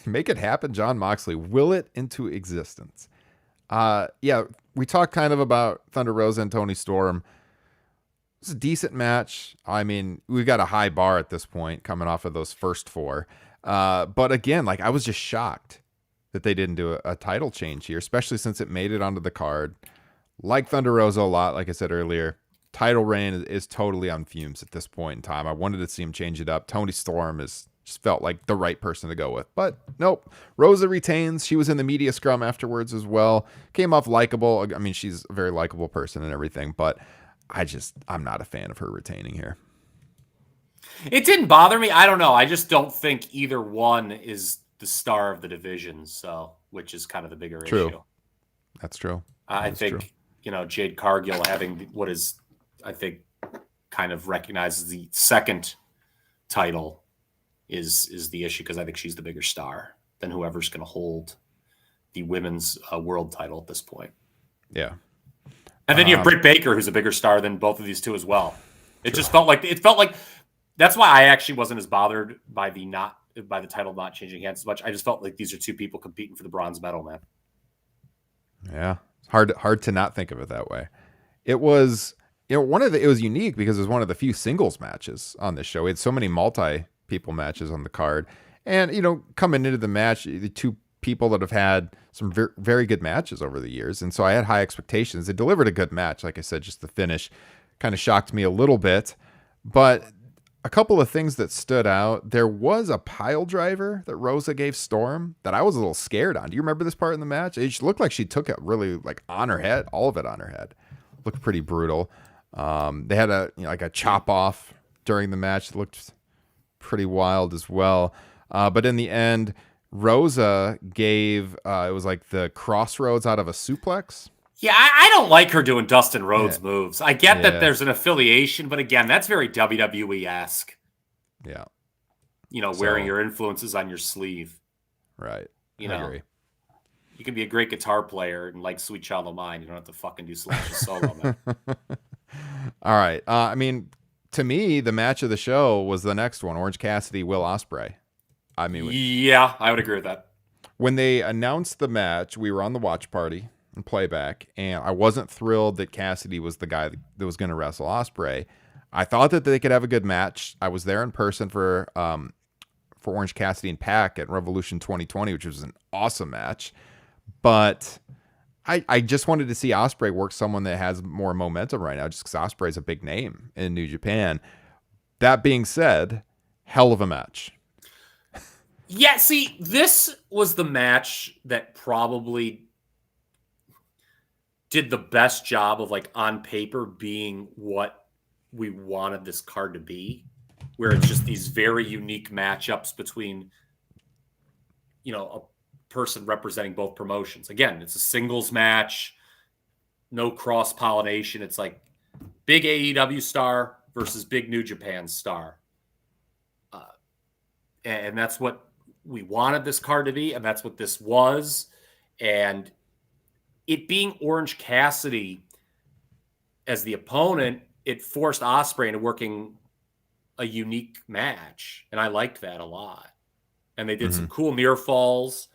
Make it happen, Jon Moxley. Will it into existence. We talked kind of about Thunder Rosa and Tony Storm. It's a decent match. I mean, we've got a high bar at this point coming off of those first 4. But again, I was just shocked that they didn't do a title change here, especially since it made it onto the card. Like Thunder Rosa a lot, like I said earlier. Title reign is totally on fumes at this point in time. I wanted to see him change it up. Tony Storm just felt like the right person to go with. But nope. Rosa retains. She was in the media scrum afterwards as well. Came off likable. I mean, she's a very likable person and everything, but I'm not a fan of her retaining here. It didn't bother me. I don't know. I just don't think either one is the star of the division, which is kind of the bigger issue. That's true. I think, Jade Cargill having what is, I think, kind of recognized as the second title is the issue, because I think she's the bigger star than whoever's going to hold the women's world title at this point. Yeah. And then you have Britt Baker, who's a bigger star than both of these two as well. It just felt like that's why I actually wasn't as bothered by the title not changing hands as much. I just felt like these are two people competing for the bronze medal, man. Yeah. It's hard to not think of it that way. It was, it was unique because it was one of the few singles matches on this show. We had so many multi-people matches on the card. And, coming into the match, the two people that have had some very, very good matches over the years. And so I had high expectations. They delivered a good match. Like I said, just the finish kind of shocked me a little bit. But a couple of things that stood out. There was a pile driver that Rosa gave Storm that I was a little scared on. Do you remember this part in the match? It looked like she took it really on her head, all of it on her head. Looked pretty brutal. They had a chop off during the match that looked pretty wild as well. But in the end, Rosa gave it was like the crossroads out of a suplex. Yeah, I don't like her doing Dustin Rhodes moves. I get that there's an affiliation, but again, that's very WWE-esque. Yeah. Wearing your influences on your sleeve. Right. I agree. You can be a great guitar player and like Sweet Child of Mine. You don't have to fucking do Slash's solo, man. All right. To me, the match of the show was the next one, Orange Cassidy, Will Ospreay. Yeah, I would agree with that. When they announced the match, we were on the watch party and playback, and I wasn't thrilled that Cassidy was the guy that was going to wrestle Ospreay. I thought that they could have a good match. I was there in person for Orange Cassidy and Pac at Revolution 2020, which was an awesome match. But I just wanted to see Ospreay work someone that has more momentum right now, just because Ospreay is a big name in New Japan. That being said, hell of a match. Yeah, see, this was the match that probably did the best job of on paper being what we wanted this card to be, where it's just these very unique matchups between, a person representing both promotions. Again, it's a singles match, no cross-pollination. It's like big AEW star versus big New Japan star. And that's what we wanted this card to be, and that's what this was. And it being Orange Cassidy as the opponent, it forced Ospreay into working a unique match, and I liked that a lot. And they did some cool near falls.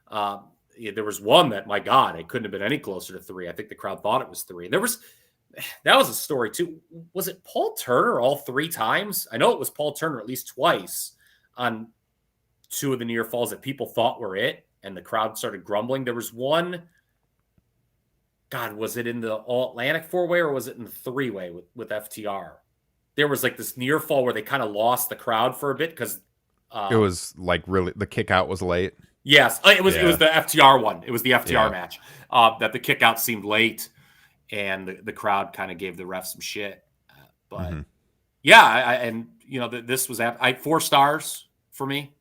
There was one that, my God, it couldn't have been any closer to 3. I think the crowd thought it was 3. That was a story too. Was it Paul Turner all 3 times? I know it was Paul Turner at least twice on 2 of the near falls that people thought were it, and the crowd started grumbling. There was one, God, was it in the All-Atlantic 4-way or was it in the 3-way with FTR? There was this near fall where they kind of lost the crowd for a bit because it was really, the kick out was late. Yes, it was the FTR one. It was the FTR match that the kick out seemed late, and the crowd kind of gave the ref some shit. But this was 4 stars for me.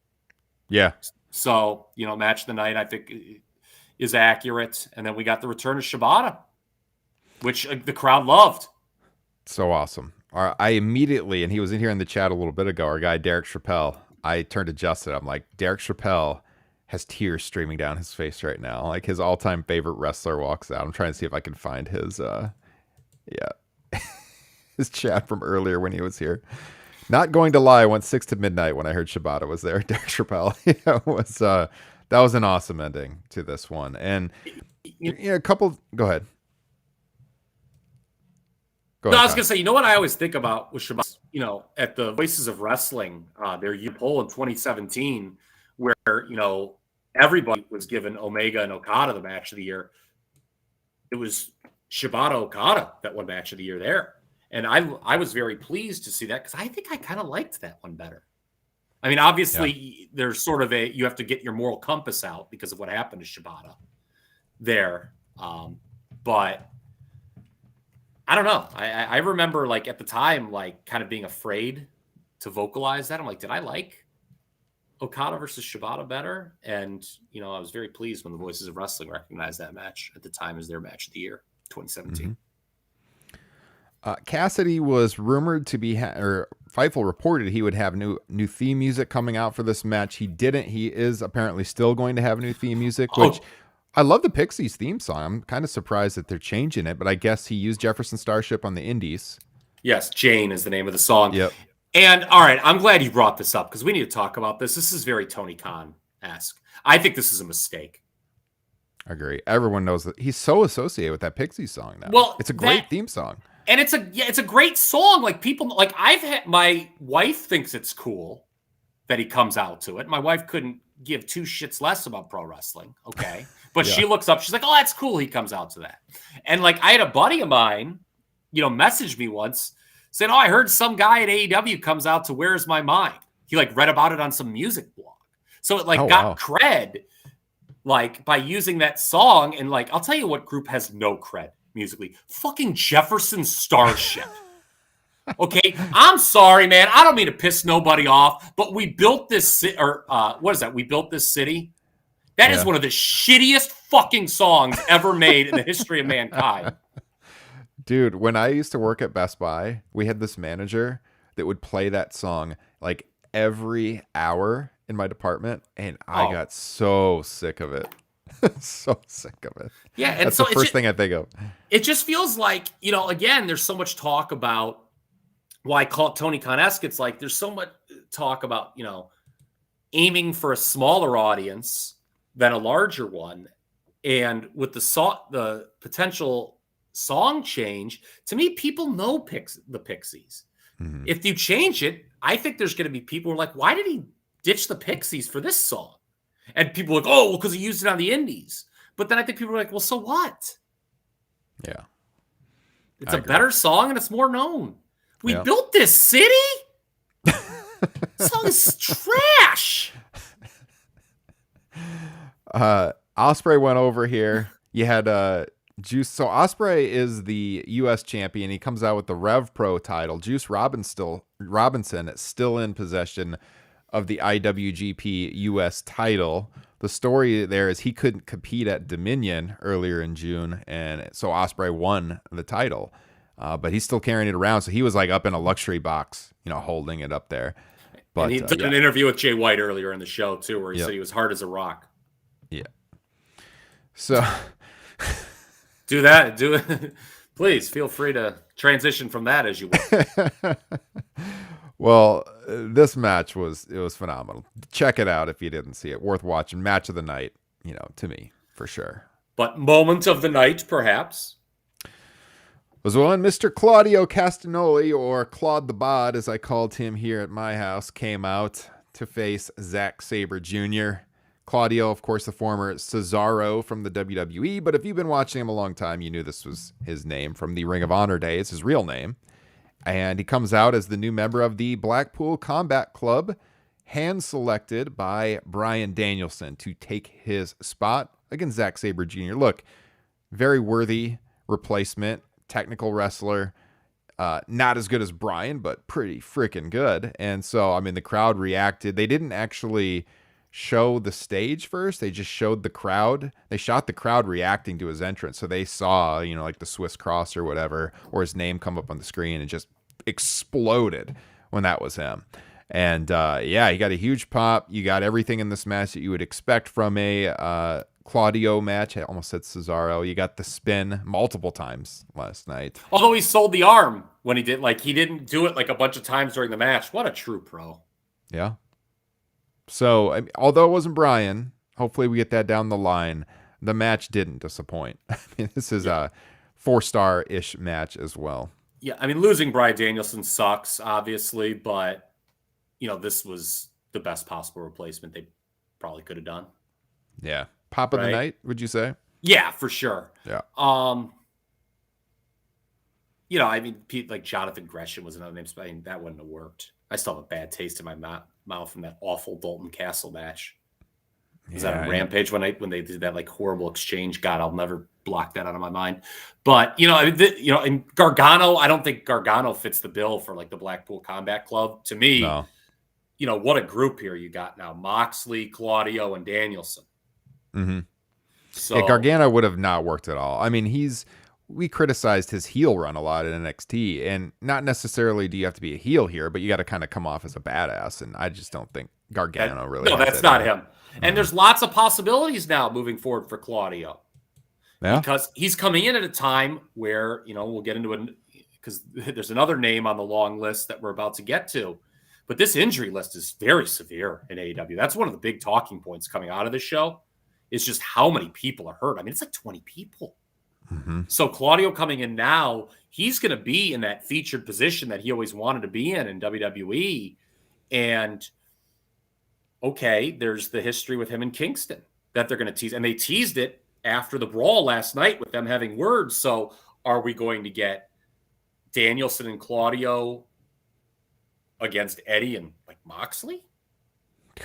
Yeah. So, match of the night, I think, is accurate. And then we got the return of Shibata, which the crowd loved. So awesome. I immediately, and he was in here in the chat a little bit ago, our guy, Derek Chappelle, I turned to Justin. I'm like, Derek Chappelle has tears streaming down his face right now. Like his all-time favorite wrestler walks out. I'm trying to see if I can find his, his chat from earlier when he was here. Not going to lie, I went 6 to midnight when I heard Shibata was there. Derek Chappelle. That was an awesome ending to this one. And a couple. Go ahead. I was gonna say, what I always think about with Shibata, at the Voices of Wrestling, their poll in 2017, where everybody was given Omega and Okada the match of the year. It was Shibata Okada that won match of the year there. And I was very pleased to see that because I think I kind of liked that one better. I mean, obviously, there's sort of you have to get your moral compass out because of what happened to Shibata there. But I don't know. I remember, at the time, kind of being afraid to vocalize that. I'm like, did I like Okada versus Shibata better. And, I was very pleased when the Voices of Wrestling recognized that match at the time as their match of the year, 2017. Cassidy was rumored to be, or Fightful reported he would have new theme music coming out for this match. He didn't. He is apparently still going to have new theme music, which I love the Pixies theme song. I'm kind of surprised that they're changing it, but I guess he used Jefferson Starship on the Indies. Yes, Jane is the name of the song. Yep. And all right, I'm glad you brought this up because we need to talk about this. This is very Tony Khan-esque. I think this is a mistake. I agree. Everyone knows that he's so associated with that Pixies song now. Well, it's a great theme song. And it's a great song. Like people, like my wife thinks it's cool that he comes out to it. My wife couldn't give two shits less about pro wrestling. Okay. But she looks up, she's like, oh, that's cool. He comes out to that. And like, I had a buddy of mine, message me once saying, oh, I heard some guy at AEW comes out to Where's My Mind. He like read about it on some music blog. So it got cred like by using that song. And like, I'll tell you what group has no cred musically. Fucking Jefferson Starship. Okay, I'm sorry, man. I don't mean to piss nobody off, but we built this city, or what is that? We built this city. That is one of the shittiest fucking songs ever made in the history of mankind. Dude, when I used to work at Best Buy, we had this manager that would play that song like every hour in my department, and I got so sick of it. So sick of it. Yeah, and that's so the first thing I think of. It just feels like, again, there's so much talk about why I call it Tony Khan-esque. It's like there's so much talk about, aiming for a smaller audience than a larger one. And with the potential song change, to me, people know the Pixies. Mm-hmm. If you change it, I think there's going to be people who are like, why did he ditch the Pixies for this song? And people are like, oh, well, because he used it on the Indies. But then I think people are like, well, so what? Yeah. It's a better song and it's more known. We built this city? This song is trash. Ospreay went over here. You had Juice. So Ospreay is the U.S. champion. He comes out with the Rev Pro title. Juice Robinson is still in possession of the IWGP US title. The story there is he couldn't compete at Dominion earlier in June, and so Ospreay won the title. But he's still carrying it around, so he was like up in a luxury box, holding it up there. But and he did an interview with Jay White earlier in the show too, where he said he was hard as a rock. Yeah. So do it. Please feel free to transition from that as you will. Well, this match was phenomenal. Check it out if you didn't see it. Worth watching. Match of the night, to me, for sure. But moment of the night, perhaps, was when Mr. Claudio Castagnoli, or Claude the Bod, as I called him here at my house, came out to face Zack Sabre Jr. Claudio, of course, the former Cesaro from the WWE, but if you've been watching him a long time, you knew this was his name from the Ring of Honor days, his real name. And he comes out as the new member of the Blackpool Combat Club, hand-selected by Bryan Danielson to take his spot against Zack Sabre Jr. Look, very worthy replacement, technical wrestler, not as good as Bryan, but pretty freaking good. And so, the crowd reacted. They didn't actually show the stage first. They just showed the crowd. They shot the crowd reacting to his entrance. So they saw, like the Swiss Cross or whatever, or his name come up on the screen, and just exploded when that was him. And he got a huge pop. You got everything in this match that you would expect from a Claudio match. I almost said Cesaro. You got the spin multiple times last night. Although he sold the arm when he did, he didn't do it a bunch of times during the match. What a true pro. Yeah. So, although it wasn't Bryan, hopefully we get that down the line. The match didn't disappoint. This is a 4-star-ish match as well. Yeah, losing Bryan Danielson sucks, obviously, but, this was the best possible replacement they probably could have done. Yeah. Pop of the night, would you say? Yeah, for sure. Yeah. Jonathan Gresham was another name. That wouldn't have worked. I still have a bad taste in my mouth from that awful Dalton Castle match. Was that on Rampage when they did that horrible exchange? God, I'll never block that out of my mind. But and Gargano, I don't think Gargano fits the bill for the Blackpool Combat Club. To me, no. what a group here you got now. Moxley, Claudio, and Danielson. Mm-hmm. So yeah, Gargano would have not worked at all. I mean, we criticized his heel run a lot in NXT, and not necessarily do you have to be a heel here, but you got to kind of come off as a badass, and I just don't think Gargano really. No, has that's it not in him. And there's lots of possibilities now moving forward for Claudio. Yeah. Because he's coming in at a time where, we'll get into it because there's another name on the long list that we're about to get to. But this injury list is very severe in AEW. That's one of the big talking points coming out of this show is just how many people are hurt. I mean, it's like 20 people. Mm-hmm. So Claudio coming in now, he's going to be in that featured position that he always wanted to be in WWE. And okay, there's the history with him in Kingston that they're going to tease. And they teased it after the brawl last night with them having words. So are we going to get Danielson and Claudio against Eddie and like Moxley?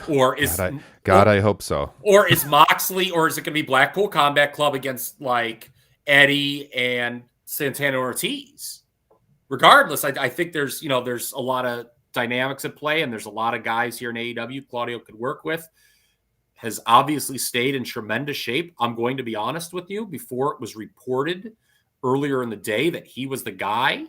Or is I hope so. Or is Moxley, or is it going to be Blackpool Combat Club against like Eddie and Santana Ortiz? Regardless, I think there's a lot of dynamics at play, and there's a lot of guys here in AEW Claudio could work with. Has obviously stayed in tremendous shape. I'm going to be honest with you. Before it was reported earlier in the day that he was the guy,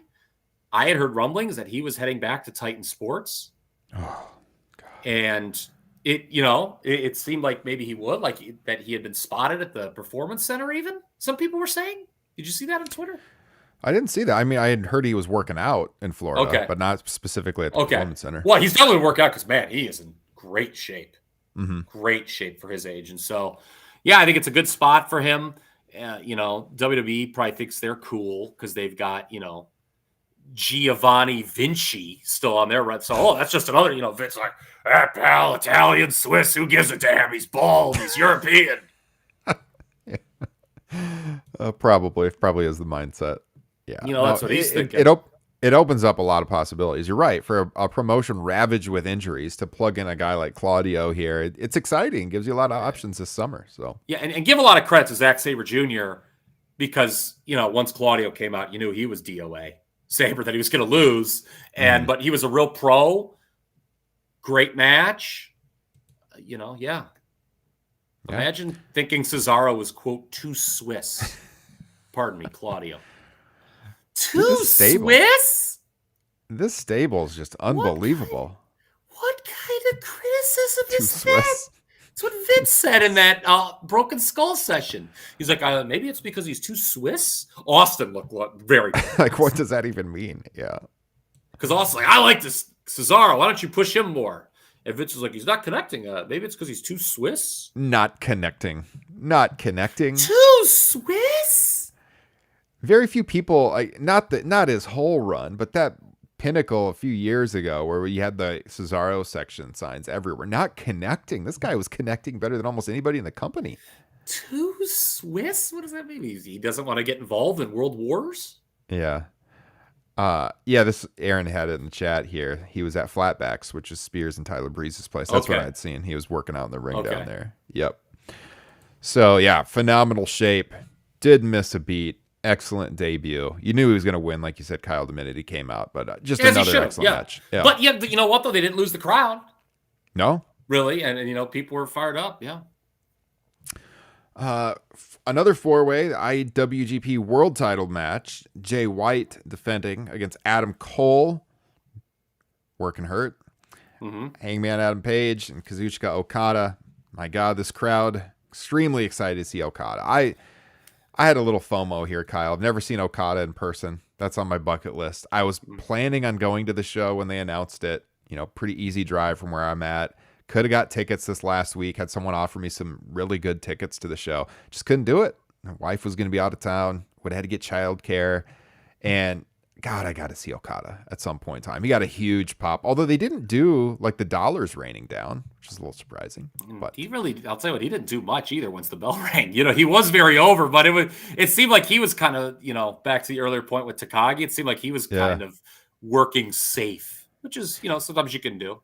I had heard rumblings that he was heading back to Titan Sports. Oh, God. And it seemed like maybe he would, that he had been spotted at the Performance Center even. Some people were saying. Did you see that on Twitter? I didn't see that. I mean, I had heard he was working out in Florida, but not specifically at the Performance Center. Well, he's definitely working out because, man, he is in great shape. Mm-hmm. Great shape for his age. And so, yeah, I think it's a good spot for him. WWE probably thinks they're cool because they've got, Giovanni Vinci still on their run. So, that's just another, Vince like, pal, Italian, Swiss, who gives a damn? He's bald, he's European. Probably is the mindset. Yeah. That's what he's thinking. It opens up a lot of possibilities. You're right. For a promotion ravaged with injuries, to plug in a guy like Claudio here, it's exciting. Gives you a lot of options this summer. So yeah, and give a lot of credit to Zack Sabre Jr. because, once Claudio came out, you knew he was DOA. Sabre, that he was going to lose. But he was a real pro. Great match. Yeah. Imagine thinking Cesaro was, quote, too Swiss. Pardon me, Claudio. Too Swiss? This stable is just unbelievable. What kind of criticism is that? That's what Vince said in that Broken Skull session. He's like, maybe it's because he's too Swiss. Austin looked very good. Like, what does that even mean? Yeah. Because Austin's like, I like this Cesaro. Why don't you push him more? And Vince was like, he's not connecting. Maybe it's because he's too Swiss. Not connecting. Too Swiss? Very few people, not his whole run, but that pinnacle a few years ago where you had the Cesaro section signs everywhere. Not connecting. This guy was connecting better than almost anybody in the company. Too Swiss? What does that mean? He doesn't want to get involved in world wars? Yeah. This Aaron had it in the chat here. He was at Flatbacks, which is Spears and Tyler Breeze's place. That's what I'd seen. He was working out in the ring down there. Yep. So, yeah, phenomenal shape. Didn't miss a beat. Excellent debut. You knew he was going to win, like you said, Kyle, the minute he came out. But just another excellent match. Yeah. But, you know what, though? They didn't lose the crowd. No? Really? And people were fired up. Yeah. Another four-way IWGP World Title match. Jay White defending against Adam Cole. Working hurt. Mm-hmm. Hangman Adam Page and Kazuchika Okada. My God, this crowd extremely excited to see Okada. I had a little FOMO here, Kyle. I've never seen Okada in person. That's on my bucket list. I was planning on going to the show when they announced it. Pretty easy drive from where I'm at. Could have got tickets this last week. Had someone offer me some really good tickets to the show. Just couldn't do it. My wife was going to be out of town. Would have had to get childcare. And God, I got to see Okada at some point in time. He got a huge pop. Although they didn't do like the dollars raining down, which is a little surprising. But I'll tell you what, he didn't do much either once the bell rang. He was very over, but it seemed like he was kind of, back to the earlier point with Takagi, it seemed like he was kind of working safe, which is, sometimes you can do.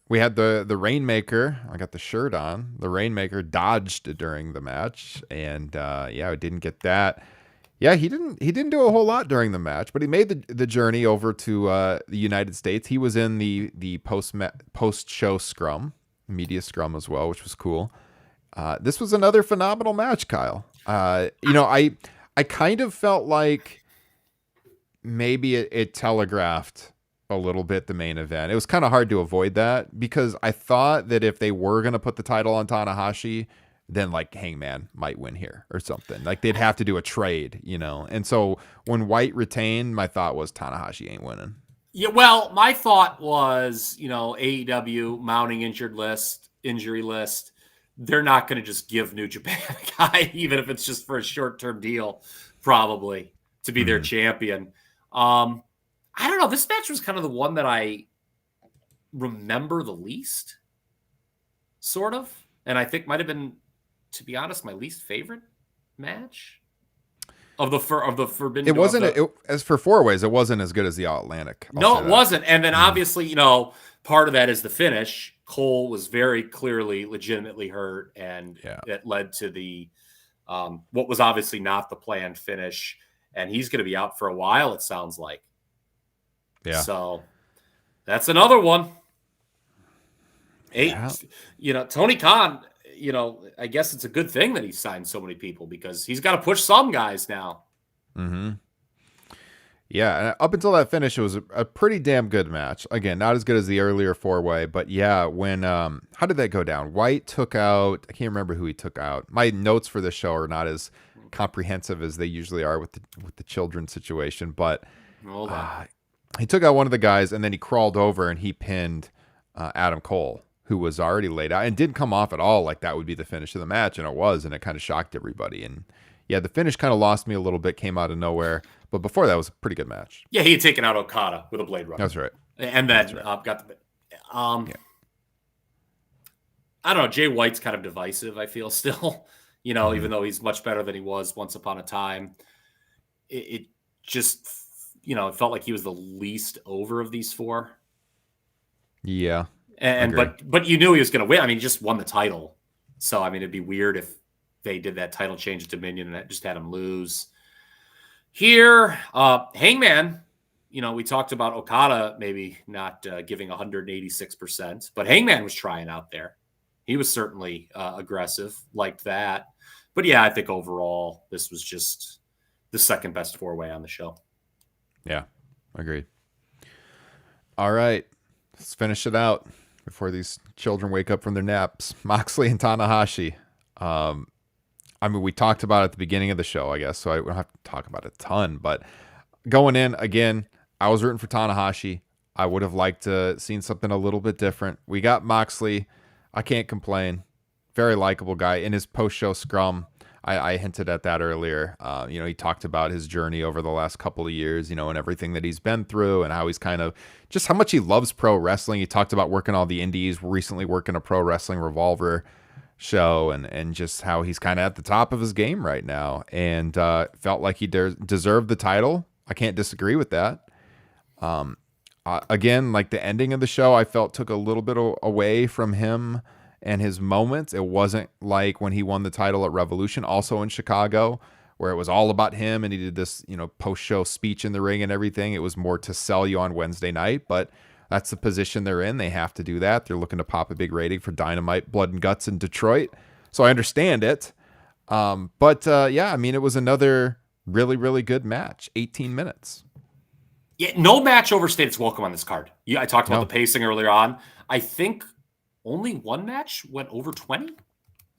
We had the Rainmaker. I got the shirt on. The Rainmaker dodged during the match. And I didn't get that. Yeah, he didn't do a whole lot during the match, but he made the journey over to the United States. He was in the post show scrum, media scrum as well, which was cool. This was another phenomenal match, Kyle. I kind of felt like maybe it telegraphed a little bit the main event. It was kind of hard to avoid that because I thought that if they were going to put the title on Tanahashi, then like Hangman might win here or something. Like they'd have to do a trade, And so when White retained, my thought was Tanahashi ain't winning. Yeah, well, my thought was, AEW mounting injury list. They're not going to just give New Japan a guy, even if it's just for a short-term deal, probably to be their champion. I don't know. This match was kind of the one that I remember the least, sort of. And I think might have been, to be honest, my least favorite match of the Forbidden Door. It wasn't as for 4-ways. It wasn't as good as the All-Atlantic. No, it wasn't. And then obviously, part of that is the finish. Cole was very clearly, legitimately hurt, and it led to the what was obviously not the planned finish. And he's going to be out for a while, it sounds like. Yeah. So that's another one. Tony Khan. I guess it's a good thing that he signed so many people because he's got to push some guys now. Mm-hmm. Yeah, and up until that finish, it was a pretty damn good match. Again, not as good as the earlier 4-way, but yeah, when how did that go down? White took out, I can't remember who he took out. My notes for the show are not as comprehensive as they usually are with the children situation, but he took out one of the guys and then he crawled over and he pinned Adam Cole, who was already laid out and didn't come off at all like that would be the finish of the match, and it was, and it kind of shocked everybody. And yeah, the finish kind of lost me a little bit, came out of nowhere, but before that was a pretty good match. Yeah, he had taken out Okada with a Blade Runner. That's right. And then got the I don't know, Jay White's kind of divisive, I feel still, even though he's much better than he was once upon a time. It just, it felt like he was the least over of these four. Yeah. And but you knew he was going to win. I mean, he just won the title. So, I mean, it'd be weird if they did that title change at Dominion and that just had him lose. Here, Hangman, we talked about Okada maybe not giving 186%, but Hangman was trying out there. He was certainly aggressive, liked that. But yeah, I think overall, this was just the second best 4-way on the show. Yeah, agreed. All right, let's finish it out before these children wake up from their naps. Moxley and Tanahashi. I mean, we talked about it at the beginning of the show, I guess, so I don't have to talk about it a ton. But going in, again, I was rooting for Tanahashi. I would have liked to seen something a little bit different. We got Moxley. I can't complain. Very likable guy. In his post-show scrum, I hinted at that earlier. He talked about his journey over the last couple of years, and everything that he's been through and how he's kind of just how much he loves pro wrestling. He talked about working all the indies, recently working a Pro Wrestling Revolver show, and just how he's kind of at the top of his game right now, and felt like he deserved the title. I can't disagree with that. Again, like the ending of the show, I felt took a little bit away from him and his moments. It wasn't like when he won the title at Revolution, also in Chicago, where it was all about him and he did this, post-show speech in the ring and everything. It was more to sell you on Wednesday night, but that's the position they're in. They have to do that. They're looking to pop a big rating for Dynamite, Blood and Guts in Detroit. So I understand it. Yeah, I mean, it was another really, really good match. 18 minutes. Yeah, no match overstayed its welcome on this card. I talked about the pacing earlier on. I think only one match went over 20.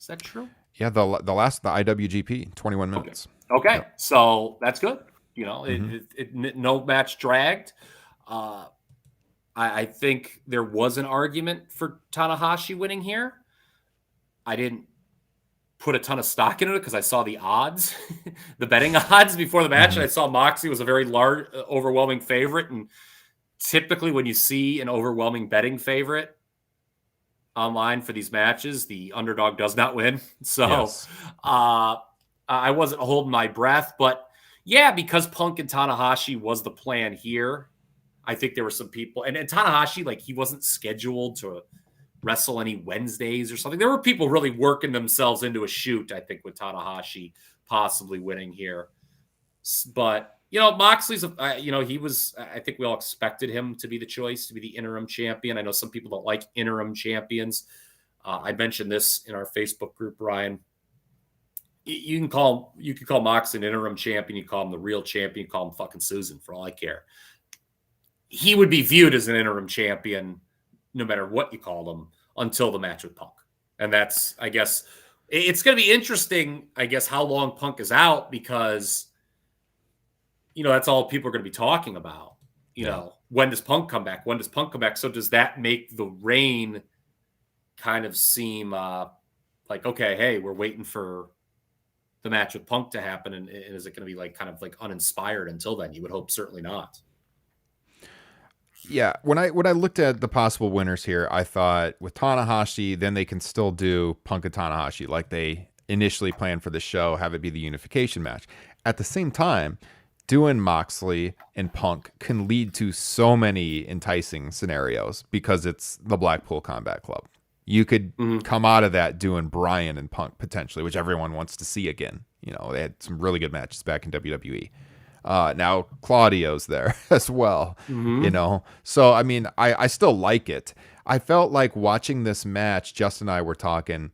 Is that true? Yeah, the IWGP, 21 minutes. Okay. Yep. So that's good. No match dragged. I think there was an argument for Tanahashi winning here. I didn't put a ton of stock into it because I saw the odds, the betting odds before the match, and I saw Moxley was a very large, overwhelming favorite. And typically when you see an overwhelming betting favorite online for these matches, the underdog does not win. So yes. I wasn't holding my breath. But yeah, because Punk and Tanahashi was the plan here, I think there were some people. And Tanahashi, like, he wasn't scheduled to wrestle any Wednesdays or something. There were people really working themselves into a shoot, I think, with Tanahashi possibly winning here. But, Moxley's, he was, I think we all expected him to be the choice, to be the interim champion. I know some people don't like interim champions. I mentioned this in our Facebook group, Ryan. You can call Moxley an interim champion. You call him the real champion. You call him fucking Susan, for all I care. He would be viewed as an interim champion no matter what you called him until the match with Punk. And that's, I guess, it's going to be interesting, I guess, how long Punk is out, because, that's all people are going to be talking about. When does Punk come back? When does Punk come back? So does that make the reign kind of seem like, okay, hey, we're waiting for the match with Punk to happen, and is it going to be kind of uninspired until then? You would hope certainly not. Yeah, when I looked at the possible winners here, I thought with Tanahashi, then they can still do Punk and Tanahashi like they initially planned for the show, have it be the unification match. At the same time, doing Moxley and Punk can lead to so many enticing scenarios because it's the Blackpool Combat Club. You could come out of that doing Bryan and Punk potentially, which everyone wants to see again. They had some really good matches back in WWE. Now Claudio's there as well, So, I mean, I still like it. I felt like watching this match, Justin and I were talking,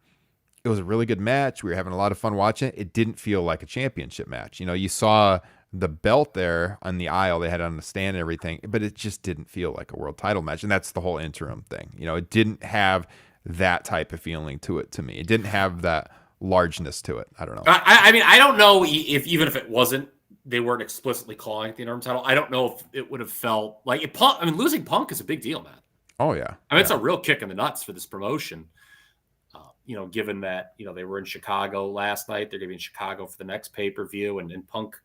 it was a really good match. We were having a lot of fun watching it. It didn't feel like a championship match. You saw the belt there on the aisle. They had it on the stand and everything, but it just didn't feel like a world title match. And that's the whole interim thing. It didn't have that type of feeling to it to me. It didn't have that largeness to it. I don't know. I mean, I don't know if even if it wasn't, they weren't explicitly calling it the interim title, I don't know if it would have felt like it. I mean, losing Punk is a big deal, man. Oh yeah. I mean, it's a real kick in the nuts for this promotion. Given that, they were in Chicago last night, they're going to be in Chicago for the next pay-per-view, and Punk,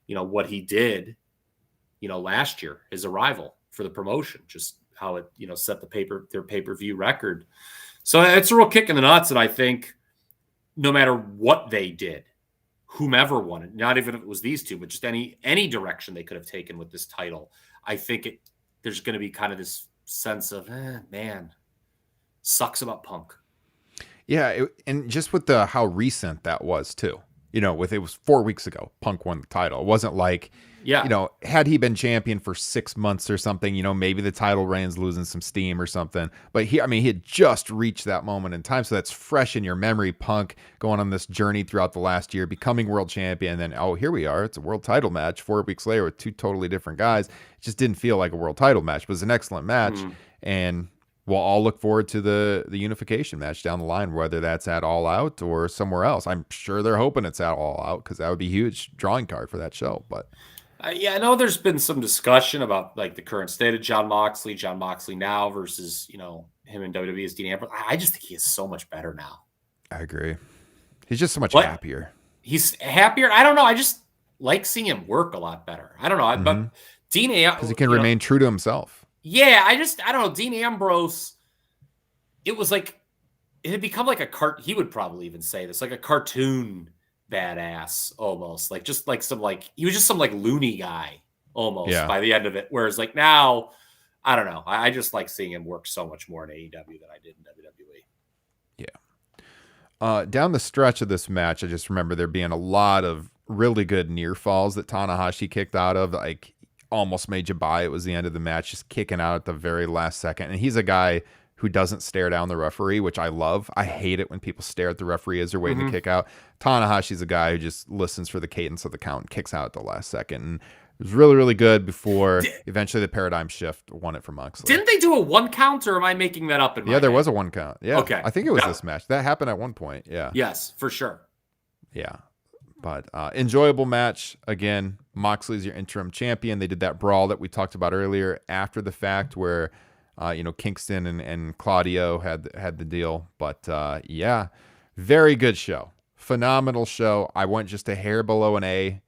what he did, last year, his arrival for the promotion, just how it, set their pay-per-view record. So it's a real kick in the nuts. And I think no matter what they did, whomever won it, not even if it was these two, but just any direction they could have taken with this title, I think there's going to be kind of this sense of, man, sucks about Punk. Yeah, and just with how recent that was too. It was 4 weeks ago, Punk won the title. It wasn't like, had he been champion for 6 months or something, maybe the title reign's losing some steam or something. But he had just reached that moment in time. So that's fresh in your memory. Punk going on this journey throughout the last year, becoming world champion. And then, here we are. It's a world title match 4 weeks later with two totally different guys. It just didn't feel like a world title match. It was an excellent match. And we'll all look forward to the unification match down the line, whether that's at All Out or somewhere else. I'm sure they're hoping it's at All Out because that would be a huge drawing card for that show. But I know there's been some discussion about the current state of Jon Moxley now versus, him in WWE as Dean Ambrose. I just think he is so much better now. I agree. He's just so much happier. He's happier. I don't know. I just like seeing him work a lot better. I don't know. But Dean Ambrose, because he can remain true to himself. Yeah, I don't know. Dean Ambrose, it was it had become he would probably even say this, like a cartoon badass almost. He was just some loony guy almost by the end of it. Whereas now, I don't know. I just like seeing him work so much more in AEW than I did in WWE. Yeah. Down the stretch of this match, I just remember there being a lot of really good near falls that Tanahashi kicked out of. Almost made you buy it was the end of the match, just kicking out at the very last second. And he's a guy who doesn't stare down the referee, which I love. I hate it when people stare at the referee as they're waiting to kick out. Tanahashi's a guy who just listens for the cadence of the count and kicks out at the last second. And it was really, really good before eventually the paradigm shift won it for Moxley. Didn't they do a 1 count, or am I making that up in my there head? was a 1 count. Yeah. Okay. I think it was this match. That happened at one point. Yeah. Yes, for sure. Yeah. But enjoyable match. Again, Moxley's your interim champion. They did that brawl that we talked about earlier after the fact where, Kingston and Claudio had the deal. But, very good show. Phenomenal show. I went just a hair below an A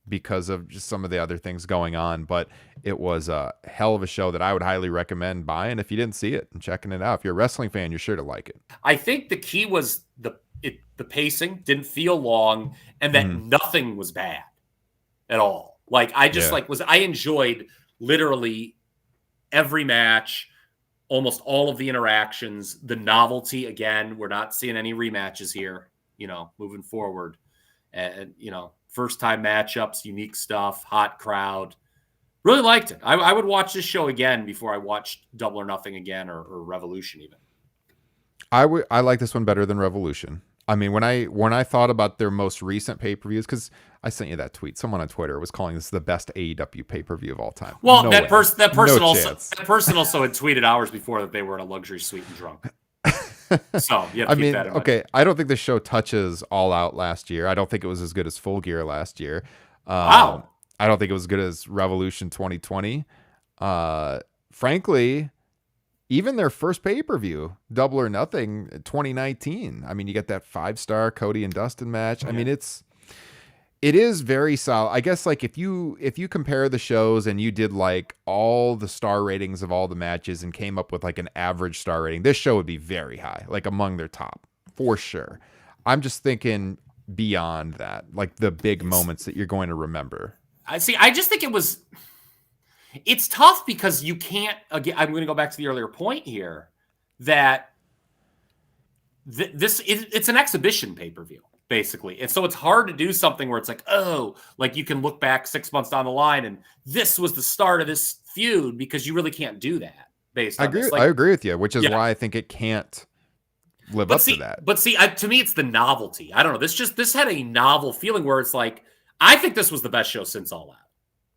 because of just some of the other things going on. But it was a hell of a show that I would highly recommend buying if you didn't see it and checking it out. If you're a wrestling fan, you're sure to like it. I think the key was the pacing didn't feel long, and that nothing was bad at all. I enjoyed literally every match, almost all of the interactions, the novelty. Again, we're not seeing any rematches here, moving forward. and first time matchups, unique stuff, hot crowd. Really liked it. I would watch this show again before I watched Double or Nothing again or Revolution even. I like this one better than Revolution. I mean, when I thought about their most recent pay-per-views, because I sent you that tweet. Someone on Twitter was calling this the best AEW pay-per-view of all time. Well, no that person no also chance. that person also had tweeted hours before that they were in a luxury suite and drunk. So you have to keep that in mind. Okay, I don't think the show touches All Out last year. I don't think it was as good as Full Gear last year. Wow. I don't think it was as good as Revolution 2020. Frankly, even their first pay-per-view, Double or Nothing 2019. I mean, you get that 5-star Cody and Dustin match. I mean, it is very solid. I guess like if you compare the shows and you did like all the star ratings of all the matches and came up with like an average star rating, this show would be very high, like among their top for sure. I'm just thinking beyond that, like the big moments that you're going to remember. I just think it's tough because you can't, again, I'm going to go back to the earlier point here that it's an exhibition pay-per-view, basically. And so it's hard to do something where it's like, oh, like you can look back 6 months down the line and this was the start of this feud, because you really can't do that based on this. Like, I agree with you, which is why I think it can't live up to that. But see, to me, it's the novelty. I don't know. This had a novel feeling where it's like, I think this was the best show since All Out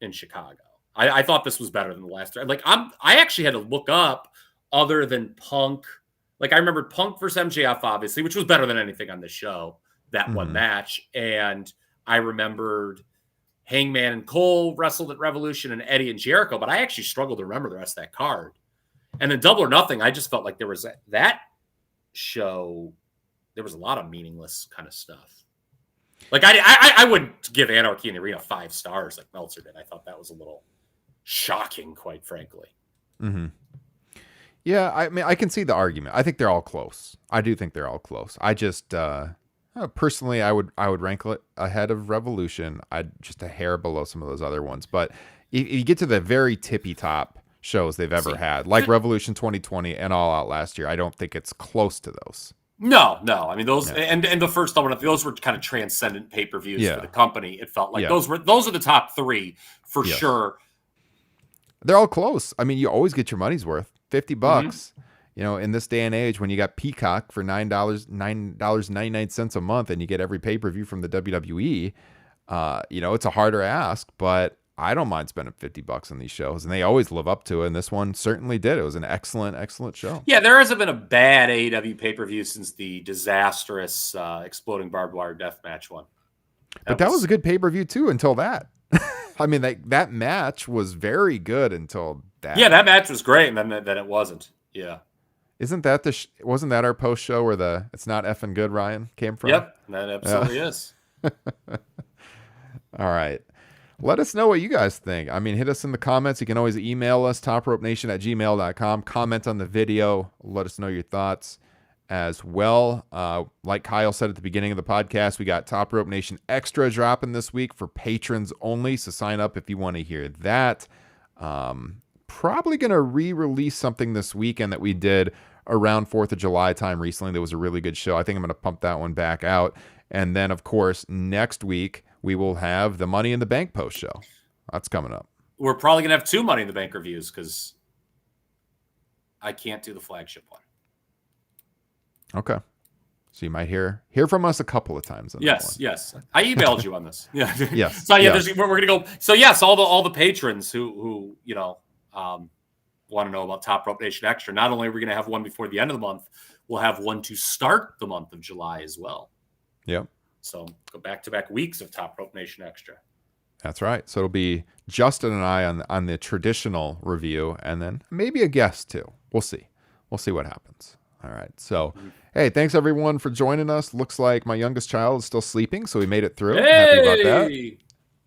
in Chicago. I thought this was better than the last. Like I actually had to look up other than Punk. Like I remembered Punk versus MJF, obviously, which was better than anything on this show, that one match. And I remembered Hangman and Cole wrestled at Revolution and Eddie and Jericho, but I actually struggled to remember the rest of that card. And then Double or Nothing, I just felt like there was that show. There was a lot of meaningless kind of stuff. Like I wouldn't give Anarchy in the Arena 5 stars like Meltzer did. I thought that was a little shocking, quite frankly. Mm-hmm. Yeah, I mean, I can see the argument. I think they're all close. I do think they're all close. I just personally, I would rank it ahead of Revolution. I'd just a hair below some of those other ones. But you get to the very tippy top shows they've ever had, like Revolution 2020 and All Out last year. I don't think it's close to those. No. I mean, those and the first Double or Nothing, those were kind of transcendent pay-per-views for the company. It felt like those are the top 3 for sure. They're all close. I mean, you always get your money's worth. $50, in this day and age, when you got Peacock for $9.99 a month, and you get every pay-per-view from the WWE, it's a harder ask, but I don't mind spending $50 on these shows, and they always live up to it. And this one certainly did. It was an excellent show. Yeah, there hasn't been a bad AEW pay-per-view since the disastrous exploding barbed wire death match one. That was a good pay-per-view too until that. I mean, that match was very good until that. Yeah, that match was great, and then it wasn't. Yeah. Isn't that wasn't that our post show where the "It's Not Effing Good" Ryan came from? Yep, that absolutely is. All right. Let us know what you guys think. I mean, hit us in the comments. You can always email us, topropenation@gmail.com. Comment on the video. Let us know your thoughts as well. Like Kyle said at the beginning of the podcast, we got Top Rope Nation Extra dropping this week for patrons only. So sign up if you want to hear that. Probably going to re-release something this weekend that we did around 4th of July time recently. There was a really good show. I think I'm going to pump that one back out. And then, of course, next week, we will have the Money in the Bank post show. That's coming up. We're probably going to have 2 Money in the Bank reviews because I can't do the flagship one. Okay. So you might hear from us a couple of times. On yes. I emailed you on this. Yeah. Yes. So we're going to go. So yes, all the patrons who want to know about Top Rope Nation Extra. Not only are we going to have one before the end of the month, we'll have one to start the month of July as well. Yep. So go back-to-back weeks of Top Rope Nation Extra. That's right. So it'll be Justin and I on the traditional review, and then maybe a guest too. We'll see. We'll see what happens. All right. So, hey, thanks everyone for joining us. Looks like my youngest child is still sleeping, so we made it through. Hey! Happy about that.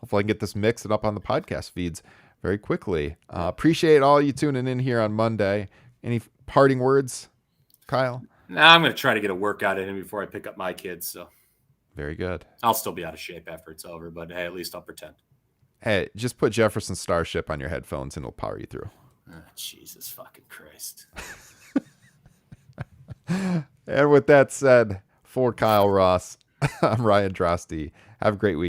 Hopefully I can get this mixed up on the podcast feeds very quickly. Appreciate all you tuning in here on Monday. Any parting words, Kyle? Nah, I'm going to try to get a workout in before I pick up my kids. So very good. I'll still be out of shape after it's over, but hey, at least I'll pretend. Hey, just put Jefferson Starship on your headphones and it'll power you through. Oh, Jesus fucking Christ. And with that said, for Kyle Ross, I'm Ryan Drosty. Have a great week.